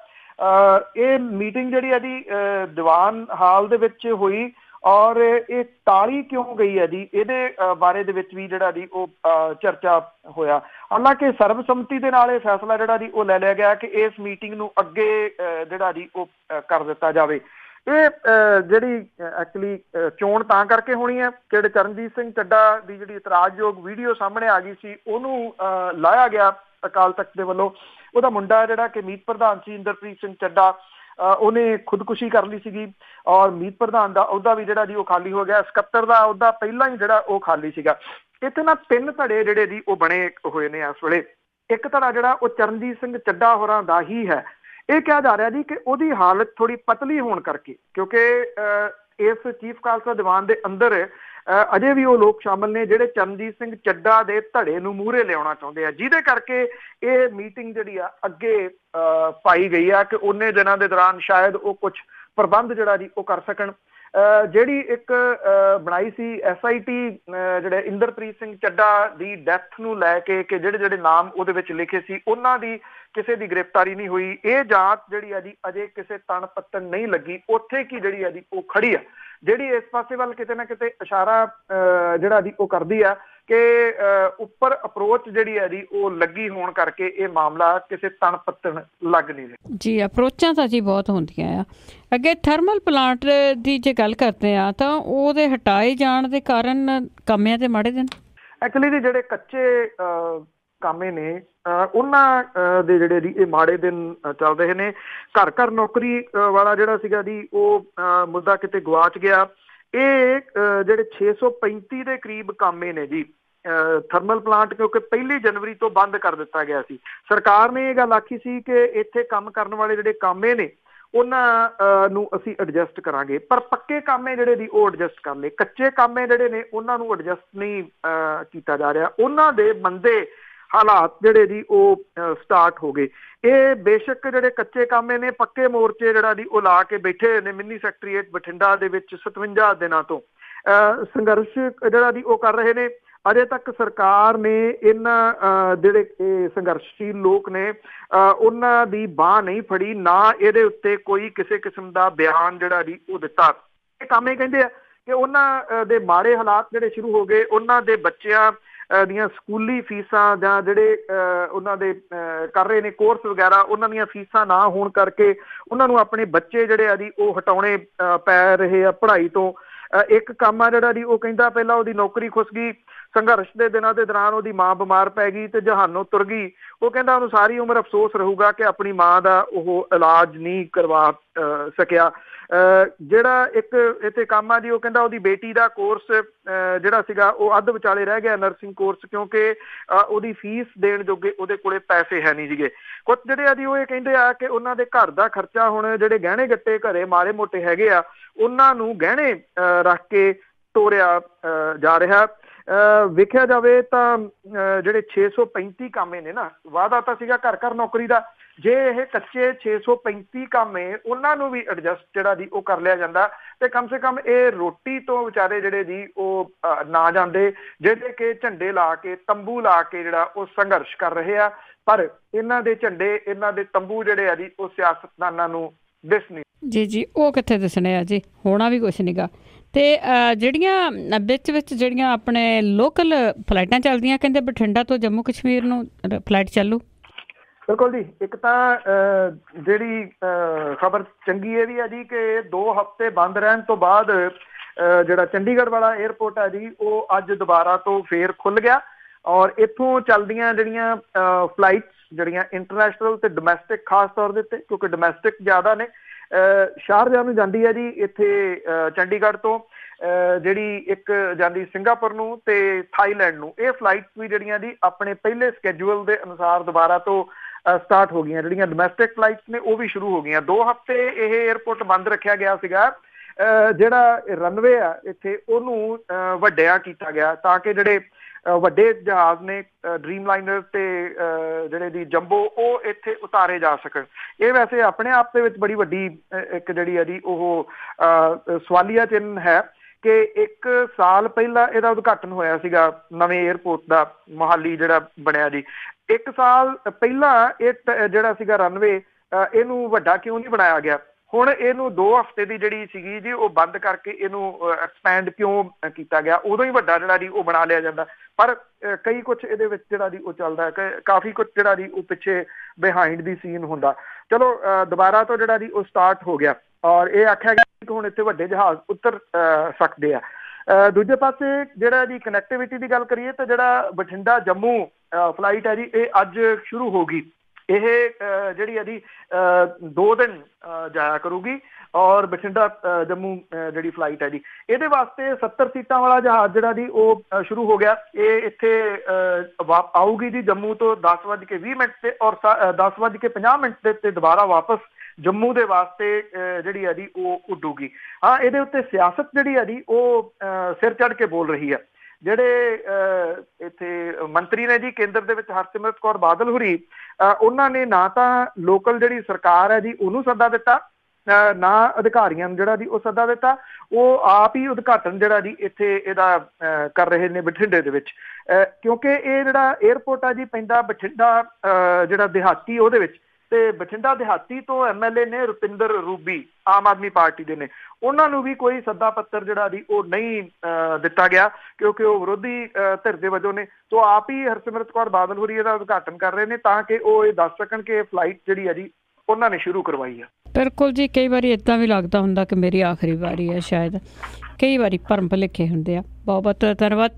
ਇਹ ਮੀਟਿੰਗ ਜਿਹੜੀ ਹੈ ਜੀ ਦੀਵਾਨ ਹਾਲ ਦੇ ਵਿੱਚ ਹੋਈ, ਔਰ ਇਹ ਟਾਲੀ ਕਿਉਂ ਗਈ ਹੈ ਜੀ ਇਹਦੇ ਬਾਰੇ ਦੇ ਵਿੱਚ ਵੀ ਜਿਹੜਾ ਜੀ ਉਹ ਚਰਚਾ ਹੋਇਆ। ਹਾਲਾਂਕਿ ਸਰਬਸੰਮਤੀ ਦੇ ਨਾਲ ਇਹ ਫੈਸਲਾ ਜਿਹੜਾ ਜੀ ਉਹ ਲੈ ਲਿਆ ਗਿਆ ਕਿ ਇਸ ਮੀਟਿੰਗ ਨੂੰ ਅੱਗੇ ਜਿਹੜਾ ਜੀ ਉਹ ਕਰ ਦਿੱਤਾ ਜਾਵੇ। ਇਹ ਜਿਹੜੀ ਐਕਚੁਅਲੀ ਚੋਣ ਤਾਂ ਕਰਕੇ ਹੋਣੀ ਹੈ, ਜਿਹੜੇ ਚਰਨਜੀਤ ਸਿੰਘ ਚੱਡਾ ਦੀ ਜਿਹੜੀ ਇਤਰਾਜ਼ਯੋਗ ਵੀਡੀਓ ਸਾਹਮਣੇ ਆ ਗਈ ਸੀ, ਉਹਨੂੰ ਲਾਇਆ ਗਿਆ ਅਕਾਲ ਤਖਤ ਦੇ ਵੱਲੋਂ। ਉਹਦਾ ਮੁੰਡਾ ਜਿਹੜਾ ਕਿ ਮੀਤ ਪ੍ਰਧਾਨ ਸੀ, ਇੰਦਰਪ੍ਰੀਤ ਸਿੰਘ ਚੱਡਾ, ਉਹਨੇ ਖੁਦਕੁਸ਼ੀ ਕਰ ਲਈ ਸੀਗੀ, ਔਰ ਮੀਤ ਪ੍ਰਧਾਨ ਦਾ ਅਹੁਦਾ ਵੀ ਜਿਹੜਾ ਜੀ ਉਹ ਖਾਲੀ ਹੋ ਗਿਆ। ਸਕੱਤਰ ਦਾ ਅਹੁਦਾ ਪਹਿਲਾਂ ਹੀ ਜਿਹੜਾ ਉਹ ਖਾਲੀ ਸੀਗਾ। ਇੱਥੇ ਨਾ 3 ਧੜੇ ਜਿਹੜੇ ਜੀ ਉਹ ਬਣੇ ਹੋਏ ਨੇ ਇਸ ਵੇਲੇ। ਇੱਕ ਧੜਾ ਜਿਹੜਾ ਉਹ ਚਰਨਜੀਤ ਸਿੰਘ ਚੱਡਾ ਹੋਰਾਂ ਦਾ ਹੀ ਹੈ। ਇਹ ਕਿਹਾ ਜਾ ਰਿਹਾ ਜੀ ਕਿ ਉਹਦੀ ਹਾਲਤ ਥੋੜੀ ਪਤਲੀ ਹੋਣ ਕਰਕੇ, ਕਿਉਂਕਿ ਇਸ ਚੀਫ ਖਾਲਸਾ ਦੀਵਾਨ ਦੇ ਅੰਦਰ ਅਜੇ ਵੀ ਉਹ ਲੋਕ ਸ਼ਾਮਲ ਨੇ ਜਿਹੜੇ ਚਰਨਜੀਤ ਸਿੰਘ ਚੱਡਾ ਦੇ ਧੜੇ ਨੂੰ ਮੂਹਰੇ ਲਿਆਉਣਾ ਚਾਹੁੰਦੇ ਆ, ਜਿਹਦੇ ਕਰਕੇ ਇਹ ਮੀਟਿੰਗ ਜਿਹੜੀ ਆ ਅੱਗੇ ਪਾਈ ਗਈ ਆ ਕਿ ਉਹਨੇ ਦਿਨਾਂ ਦੇ ਦੌਰਾਨ ਸ਼ਾਇਦ ਉਹ ਕੁਝ ਪ੍ਰਬੰਧ ਜਿਹੜਾ ਜੀ ਉਹ ਕਰ ਸਕਣ। ਜਿਹੜੀ ਇੱਕ ਬਣਾਈ ਸੀ SIT ਜਿਹੜੇ ਇੰਦਰਪ੍ਰੀਤ ਸਿੰਘ ਚੱਡਾ ਦੀ ਡੈਥ ਨੂੰ ਲੈ ਕੇ ਕਿ ਜਿਹੜੇ ਨਾਮ ਉਹਦੇ ਵਿੱਚ ਲਿਖੇ ਸੀ ਉਹਨਾਂ ਦੀ ਕਿਸੇ ਦੀ ਗ੍ਰਿਫਤਾਰੀ ਨਹੀਂ ਹੋਈ। ਇਹ ਜਾਂਚ ਜਿਹੜੀ ਆ ਜੀ ਅਜੇ ਕਿਸੇ ਤਣ ਪੱਤਣ ਨਹੀਂ ਲੱਗੀ, ਉੱਥੇ ਕੀ ਜਿਹੜੀ ਆ ਜੀ ਉਹ ਖੜੀ ਆ, ਜਿਹੜੀ ਇਸ ਪਾਸੇ ਵੱਲ ਕਿਤੇ ਨਾ ਕਿਤੇ ਇਸ਼ਾਰਾ ਜਿਹੜਾ ਜੀ ਉਹ ਕਰਦੀ ਆ ਕਿ ਉੱਪਰ ਅਪਰੋਚ ਜਿਹੜੀ ਹੈ ਜੀ ਉਹ ਲੱਗੀ ਹੋਣ ਕਰਕੇ ਇਹ ਮਾਮਲਾ ਕਿਸੇ ਤਣ ਪੱਤਣ ਲੱਗ ਨਹੀਂ ਰਿਹਾ ਜੀ। ਅਪਰੋਚਾਂ ਤਾਂ ਜੀ ਬਹੁਤ ਹੁੰਦੀਆਂ ਆ। ਅੱਗੇ ਥਰਮਲ ਪਲਾਂਟ ਦੀ ਜੇ ਗੱਲ ਕਰਦੇ ਆ ਤਾਂ ਉਹਦੇ ਹਟਾਏ ਜਾਣ ਦੇ ਕਾਰਨ ਕਾਮਿਆਂ ਦੇ ਮਾੜੇ ਦਿਨ ਐਕਚੁਅਲੀ ਜੀ ਜਿਹੜੇ ਕੱਚੇ ਕਾਮੇ ਨੇ ਉਹਨਾਂ ਦੇ ਜਿਹੜੇ ਜੀ ਇਹ ਮਾੜੇ ਦਿਨ ਚੱਲ ਰਹੇ ਨੇ। ਘਰ ਘਰ ਨੌਕਰੀ ਵਾਲਾ ਜਿਹੜਾ ਸੀਗਾ ਜੀ ਉਹ ਮੁੱਦਾ ਕਿਤੇ ਗਵਾਚ ਗਿਆ। ਇਹ ਜਿਹੜੇ 635 ਦੇ ਕਰੀਬ ਕਾਮੇ ਨੇ ਜੀ ਥਰਮਲ ਪਲਾਂਟ, ਕਿਉਂਕਿ 1 ਜਨਵਰੀ ਤੋਂ ਬੰਦ ਕਰ ਦਿੱਤਾ ਗਿਆ ਸੀ। ਸਰਕਾਰ ਨੇ ਇਹ ਗੱਲ ਆਖੀ ਸੀ ਕਿ ਇੱਥੇ ਕੰਮ ਕਰਨ ਵਾਲੇ ਜਿਹੜੇ ਕਾਮੇ ਨੇ ਉਹਨਾਂ ਨੂੰ ਅਸੀਂ ਐਡਜਸਟ ਕਰਾਂਗੇ, ਪਰ ਪੱਕੇ ਕਾਮੇ ਜਿਹੜੇ ਦੀ ਉਹ ਐਡਜਸਟ ਕਰ ਲਏ। ਕੱਚੇ ਕਾਮੇ ਜਿਹੜੇ ਨੇ ਉਹਨਾਂ ਨੂੰ ਐਡਜਸਟ ਨਹੀਂ ਕੀਤਾ ਜਾ ਰਿਹਾ। ਉਹਨਾਂ ਦੇ ਮੰਦੇ ਹਾਲਾਤ ਜਿਹੜੇ ਜੀ ਉਹ ਸਟਾਰਟ ਹੋ ਗਏ। ਇਹ ਬੇਸ਼ੱਕ ਜਿਹੜੇ ਕੱਚੇ ਕਾਮੇ ਨੇ ਪੱਕੇ ਮੋਰਚੇ ਜਿਹੜਾ ਜੀ ਉਹ ਲਾ ਕੇ ਬੈਠੇ ਨੇ ਮਿੰਨੀ ਸੈਕਟਰੀਏਟ ਬਠਿੰਡਾ ਦੇ ਵਿੱਚ 57 ਦਿਨਾਂ ਤੋਂ ਸੰਘਰਸ਼ ਜਿਹੜਾ ਜੀ ਉਹ ਕਰ ਰਹੇ ਨੇ। ਅਜੇ ਤੱਕ ਸਰਕਾਰ ਨੇ ਇਹਨਾਂ ਜਿਹੜੇ ਸੰਘਰਸ਼ਸ਼ੀਲ ਲੋਕ ਨੇ ਉਹਨਾਂ ਦੀ ਬਾਂਹ ਨਹੀਂ ਫੜੀ, ਨਾ ਇਹਦੇ ਉੱਤੇ ਕੋਈ ਕਿਸੇ ਕਿਸਮ ਦਾ ਬਿਆਨ ਜਿਹੜਾ ਜੀ ਉਹ ਦਿੱਤਾ। ਇਹ ਕਾਮੇ ਕਹਿੰਦੇ ਆ ਕਿ ਉਹਨਾਂ ਦੇ ਮਾੜੇ ਹਾਲਾਤ ਜਿਹੜੇ ਸ਼ੁਰੂ ਹੋ ਗਏ, ਉਹਨਾਂ ਦੇ ਬੱਚਿਆਂ ਦੀਆਂ ਸਕੂਲੀ ਫੀਸਾਂ ਜਾਂ ਜਿਹੜੇ ਉਹਨਾਂ ਦੇ ਕਰ ਰਹੇ ਨੇ ਕੋਰਸ ਵਗੈਰਾ, ਉਹਨਾਂ ਦੀਆਂ ਫੀਸਾਂ ਨਾ ਹੋਣ ਕਰਕੇ ਉਹਨਾਂ ਨੂੰ ਆਪਣੇ ਬੱਚੇ ਜਿਹੜੇ ਆ ਜੀ ਉਹ ਹਟਾਉਣੇ ਪੈ ਰਹੇ ਆ ਪੜ੍ਹਾਈ ਤੋਂ। ਇੱਕ ਕੰਮ ਆ ਜਿਹੜਾ ਜੀ ਉਹ ਕਹਿੰਦਾ ਪਹਿਲਾਂ ਉਹਦੀ ਨੌਕਰੀ ਖੁੱਸ ਗਈ, ਸੰਘਰਸ਼ ਦੇ ਦਿਨਾਂ ਦੇ ਦੌਰਾਨ ਉਹਦੀ ਮਾਂ ਬਿਮਾਰ ਪੈ ਗਈ ਤੇ ਜਹਾਨੋਂ ਤੁਰ ਗਈ। ਉਹ ਕਹਿੰਦਾ ਉਹਨੂੰ ਸਾਰੀ ਉਮਰ ਅਫਸੋਸ ਰਹੂਗਾ ਕਿ ਆਪਣੀ ਮਾਂ ਦਾ ਉਹ ਇਲਾਜ ਨਹੀਂ ਕਰਵਾ ਸਕਿਆ। ਜਿਹੜਾ ਇੱਕ ਇੱਥੇ ਕੰਮ ਆ ਜੀ ਉਹ ਕਹਿੰਦਾ ਉਹਦੀ ਬੇਟੀ ਦਾ ਕੋਰਸ ਜਿਹੜਾ ਸੀਗਾ ਉਹ ਅੱਧ ਵਿਚਾਲੇ ਰਹਿ ਗਿਆ, ਨਰਸਿੰਗ ਕੋਰਸ, ਕਿਉਂਕਿ ਉਹਦੀ ਫੀਸ ਦੇਣ ਜੋਗੇ ਉਹਦੇ ਕੋਲੇ ਪੈਸੇ ਹੈ ਨਹੀਂ ਸੀਗੇ। ਕੁਝ ਜਿਹੜੇ ਆ ਜੀ ਉਹ ਇਹ ਕਹਿੰਦੇ ਆ ਕਿ ਉਹਨਾਂ ਦੇ ਘਰ ਦਾ ਖਰਚਾ ਹੁਣ ਜਿਹੜੇ ਗਹਿਣੇ ਗੱਟੇ ਘਰੇ ਮਾੜੇ ਮੋਟੇ ਹੈਗੇ ਆ ਉਹਨਾਂ ਨੂੰ ਗਹਿਣੇ ਰੱਖ ਕੇ ਤੋਰਿਆ ਜਾ ਰਿਹਾ। ਵੇਖਿਆ ਜਾਵੇ ਤਾਂ ਜਿਹੜੇ 635 ਕਾਮੇ ਨੇ ਨਾ, ਵਾਅਦਾ ਤਾਂ ਸੀਗਾ ਘਰ ਘਰ ਨੌਕਰੀ ਦਾ, ਜੇ ਇਹ ਕੱਚੇ 635 ਕਾਮੇ ਉਹਨਾਂ ਨੂੰ ਵੀ ਐਡਜਸਟ ਜਿਹੜਾ ਜੀ ਉਹ ਕਰ ਲਿਆ ਜਾਂਦਾ ਤੇ ਕਮ ਸੇ ਕਮ ਇਹ ਰੋਟੀ ਤੋਂ ਵਿਚਾਰੇ ਜਿਹੜੇ ਜੀ ਉਹ ਨਾ ਜਾਂਦੇ, ਜਿਹੜੇ ਕਿ ਝੰਡੇ ਲਾ ਕੇ ਤੰਬੂ ਲਾ ਕੇ ਜਿਹੜਾ ਉਹ ਸੰਘਰਸ਼ ਕਰ ਰਹੇ ਆ। ਪਰ ਇਹਨਾਂ ਦੇ ਝੰਡੇ, ਇਹਨਾਂ ਦੇ ਤੰਬੂ ਜਿਹੜੇ ਆ ਜੀ ਉਹ ਸਿਆਸਤਦਾਨਾਂ ਨੂੰ ਦਿਸ ਨਹੀਂ ਜੀ ਉਹ ਕਿੱਥੇ ਦਿਸਣੇ ਆ ਜੀ, ਹੋਣਾ ਵੀ ਕੁਛ ਨੀਗਾ। ਤੇ ਜਿਹੜੀਆਂ ਵਿੱਚ ਜਿਹੜੀਆਂ ਆਪਣੇ ਲੋਕਲ ਫਲਾਈਟਾਂ ਚੱਲਦੀਆਂ, ਕਹਿੰਦੇ ਬਠਿੰਡਾ ਤੋਂ ਜੰਮੂ ਕਸ਼ਮੀਰ ਨੂੰ ਫਲਾਈਟ ਚੱਲੂ। ਬਿਲਕੁਲ ਜੀ। ਇੱਕ ਤਾਂ ਜਿਹੜੀ ਖਬਰ ਚੰਗੀ ਇਹ ਵੀ ਹੈ ਜੀ ਕਿ 2 ਹਫ਼ਤੇ ਬੰਦ ਰਹਿਣ ਤੋਂ ਬਾਅਦ ਜਿਹੜਾ ਚੰਡੀਗੜ੍ਹ ਵਾਲਾ ਏਅਰਪੋਰਟ ਹੈ ਜੀ ਉਹ ਅੱਜ ਦੁਬਾਰਾ ਤੋਂ ਫੇਰ ਖੁੱਲ ਗਿਆ, ਔਰ ਇੱਥੋਂ ਚੱਲਦੀਆਂ ਜਿਹੜੀਆਂ ਫਲਾਈਟਸ ਜਿਹੜੀਆਂ ਇੰਟਰਨੈਸ਼ਨਲ ਤੇ ਡੋਮੈਸਟਿਕ, ਖਾਸ ਤੌਰ ਦੇ ਉੱਤੇ ਕਿਉਂਕਿ ਡੋਮੈਸਟਿਕ ਜ਼ਿਆਦਾ ਨੇ, ਸ਼ਾਰਜਾ ਨੂੰ ਜਾਂਦੀ ਹੈ ਜੀ ਇੱਥੇ ਚੰਡੀਗੜ੍ਹ ਤੋਂ, ਜਿਹੜੀ ਇੱਕ ਜਾਂਦੀ ਸਿੰਗਾਪੁਰ ਨੂੰ ਤੇ ਥਾਈਲੈਂਡ ਨੂੰ। ਇਹ ਫਲਾਈਟਸ ਵੀ ਜਿਹੜੀਆਂ ਜੀ ਆਪਣੇ ਪਹਿਲੇ ਸਕੈਜੂਅਲ ਦੇ ਅਨੁਸਾਰ ਦੁਬਾਰਾ ਤੋਂ ਸਟਾਰਟ ਹੋ ਗਈਆਂ, ਜਿਹੜੀਆਂ ਡੋਮੈਸਟਿਕ ਫਲਾਈਟਸ ਨੇ ਉਹ ਵੀ ਸ਼ੁਰੂ ਹੋ ਗਈਆਂ। 2 ਹਫ਼ਤੇ ਇਹ 에ਅਰਪੋਰਟ ਬੰਦ ਰੱਖਿਆ ਗਿਆ ਸੀਗਾ। ਜਿਹੜਾ ਰਨਵੇ ਆ ਇੱਥੇ ਉਹਨੂੰ ਵੱਡਿਆ ਕੀਤਾ ਗਿਆ ਤਾਂ ਕਿ ਜਿਹੜੇ ਵੱਡੇ ਜਹਾਜ਼ ਨੇ ਡ੍ਰੀਮ ਲਾਈਨਰ ਤੇ ਜਿਹੜੇ ਦੀ ਜੰਬੋ ਉਹ ਇੱਥੇ ਉਤਾਰੇ ਜਾ ਸਕਣ। ਇਹ ਵੈਸੇ ਆਪਣੇ ਆਪ ਦੇ ਵਿੱਚ ਬੜੀ ਵੱਡੀ ਇੱਕ ਜਿਹੜੀ ਆ ਜੀ ਉਹ ਸਵਾਲੀਆ ਚਿੰਨ੍ਹ ਹੈ ਕਿ 1 ਸਾਲ ਪਹਿਲਾਂ ਇਹਦਾ ਉਦਘਾਟਨ ਹੋਇਆ ਸੀਗਾ ਨਵੇਂ 에ਅਰਪੋਰਟ ਦਾ, ਮੋਹਾਲੀ ਜਿਹੜਾ ਬਣਿਆ ਜੀ। 1 ਸਾਲ ਪਹਿਲਾਂ ਇਹ ਜਿਹੜਾ ਸੀਗਾ ਰਨਵੇ ਇਹਨੂੰ ਵੱਡਾ ਕਿਉਂ ਨਹੀਂ ਬਣਾਇਆ ਗਿਆ? ਹੁਣ ਇਹਨੂੰ 2 ਹਫ਼ਤੇ ਦੀ ਜਿਹੜੀ ਸੀਗੀ ਜੀ ਉਹ ਬੰਦ ਕਰਕੇ ਇਹਨੂੰ ਐਕਸਪੈਂਡ ਕਿਉਂ ਕੀਤਾ ਗਿਆ? ਉਦੋਂ ਹੀ ਵੱਡਾ ਜਿਹੜਾ ਜੀ ਉਹ ਬਣਾ ਲਿਆ ਜਾਂਦਾ, ਪਰ ਕਈ ਕੁਛ ਇਹਦੇ ਵਿੱਚ ਜਿਹੜਾ ਜੀ ਉਹ ਚੱਲਦਾ ਹੈ, ਕਾਫੀ ਕੁਛ ਜਿਹੜਾ ਜੀ ਉਹ ਪਿੱਛੇ ਬਿਹਾਈਂਡ ਦੀ ਸੀਨ ਹੁੰਦਾ। ਚਲੋ ਦੁਬਾਰਾ ਤੋਂ ਜਿਹੜਾ ਜੀ ਉਹ ਸਟਾਰਟ ਹੋ ਗਿਆ ਔਰ ਇਹ ਆਖਿਆ ਗਿਆ ਕਿ ਹੁਣ ਇੱਥੇ ਵੱਡੇ ਜਹਾਜ਼ ਉਤਰ ਸਕਦੇ ਆ। ਦੂਜੇ ਪਾਸੇ ਜਿਹੜਾ ਜੀ ਕਨੈਕਟੀਵਿਟੀ ਦੀ ਗੱਲ ਕਰੀਏ ਤਾਂ ਜਿਹੜਾ ਬਠਿੰਡਾ ਜੰਮੂ ਫਲਾਈਟ ਹੈ ਜੀ ਇਹ ਅੱਜ ਸ਼ੁਰੂ ਹੋ ਗਈ। ਇਹ ਜਿਹੜੀ ਹੈ ਜੀ 2 ਦਿਨ ਜਾਇਆ ਕਰੂਗੀ ਔਰ ਬਠਿੰਡਾ ਜੰਮੂ ਜਿਹੜੀ ਫਲਾਈਟ ਹੈ ਜੀ ਇਹਦੇ ਵਾਸਤੇ 70 ਸੀਟਾਂ ਵਾਲਾ ਜਹਾਜ਼ ਜਿਹੜਾ ਜੀ ਉਹ ਸ਼ੁਰੂ ਹੋ ਗਿਆ। ਇਹ ਇੱਥੇ ਆਊਗੀ ਜੀ ਜੰਮੂ ਤੋਂ 10:20 ਤੇ ਔਰ 10:50 ਦੇ ਉੱਤੇ ਦੁਬਾਰਾ ਵਾਪਸ ਜੰਮੂ ਦੇ ਵਾਸਤੇ ਜਿਹੜੀ ਹੈ ਜੀ ਉਹ ਉੱਡੂਗੀ। ਹਾਂ, ਇਹਦੇ ਉੱਤੇ ਸਿਆਸਤ ਜਿਹੜੀ ਹੈ ਜੀ ਉਹ ਸਿਰ ਚੜ੍ਹ ਕੇ ਬੋਲ ਰਹੀ ਹੈ। ਜਿਹੜੇ ਇੱਥੇ ਮੰਤਰੀ ਨੇ ਜੀ ਕੇਂਦਰ ਦੇ ਵਿੱਚ ਹਰਸਿਮਰਤ ਕੌਰ ਬਾਦਲ ਹੁਰੀ, ਉਹਨਾਂ ਨੇ ਨਾ ਤਾਂ ਲੋਕਲ ਜਿਹੜੀ ਸਰਕਾਰ ਹੈ ਜੀ ਉਹਨੂੰ ਸੱਦਾ ਦਿੱਤਾ, ਨਾ ਅਧਿਕਾਰੀਆਂ ਨੂੰ ਜਿਹੜਾ ਜੀ ਉਹ ਸੱਦਾ ਦਿੱਤਾ। ਉਹ ਆਪ ਹੀ ਉਦਘਾਟਨ ਜਿਹੜਾ ਜੀ ਇੱਥੇ ਇਹਦਾ ਕਰ ਰਹੇ ਨੇ ਬਠਿੰਡੇ ਦੇ ਵਿੱਚ, ਕਿਉਂਕਿ ਇਹ ਜਿਹੜਾ 에ਅਰਪੋਰਟ ਆ ਜੀ ਪੈਂਦਾ ਬਠਿੰਡਾ ਜਿਹੜਾ ਦਿਹਾਤੀ ਉਹਦੇ ਵਿੱਚ, ਤੇ ਬਠਿੰਡਾ ਦਿਹਾਤੀ ਤੋਂ MLA ਨੇ ਰੁਪਿੰਦਰ ਰੂਬੀ, ਆਮ ਆਦਮੀ ਪਾਰਟੀ ਦੇ ਨੇ। ਉਹਨਾਂ ਨੂੰ ਵੀ ਕੋਈ ਸੱਦਾ ਪੱਤਰ ਜਿਹੜਾ ਜੀ ਉਹ ਨਹੀਂ ਦਿੱਤਾ ਗਿਆ ਕਿਉਂਕਿ ਉਹ ਵਿਰੋਧੀ ਧਿਰ ਦੇ ਵਜੋਂ ਨੇ। ਤੋਂ ਆਪ ਹੀ ਹਰਸਿਮਰਤ ਕੌਰ ਬਾਦਲ ਹੋਰੀ ਇਹਦਾ ਉਦਘਾਟਨ ਕਰ ਰਹੇ ਨੇ ਤਾਂ ਕਿ ਉਹ ਇਹ ਦੱਸ ਸਕਣ ਕਿ ਫਲਾਈਟ ਜਿਹੜੀ ਹੈ ਜੀ ਉਹਨਾਂ ਨੇ ਸ਼ੁਰੂ ਕਰਵਾਈ ਆ। ਬਿਲਕੁਲ ਜੀ, ਕਈ ਵਾਰੀ ਇੱਦਾਂ ਵੀ ਲੱਗਦਾ ਹੁੰਦਾ ਕਿ ਮੇਰੀ ਆਖਰੀ ਵਾਰੀ ਹੈ, ਸ਼ਾਇਦ ਕਈ ਵਾਰੀ ਭਰਮ ਭੁਲੇਖੇ ਹੁੰਦੇ ਆ। ਬਹੁਤ ਬਹੁਤ ਧੰਨਵਾਦ।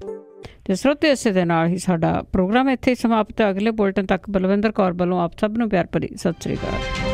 ਤੇ ਸਰੋਤੇ, ਇਸੇ ਦੇ ਨਾਲ ਹੀ ਸਾਡਾ ਪ੍ਰੋਗਰਾਮ ਇੱਥੇ ਹੀ ਸਮਾਪਤ ਹੈ। ਅਗਲੇ ਬੁਲਟਨ ਤੱਕ ਬਲਵਿੰਦਰ ਕੌਰ ਵੱਲੋਂ ਆਪ ਸਭ ਨੂੰ ਪਿਆਰ ਭਰੀ ਸਤਿ ਸ੍ਰੀ ਅਕਾਲ।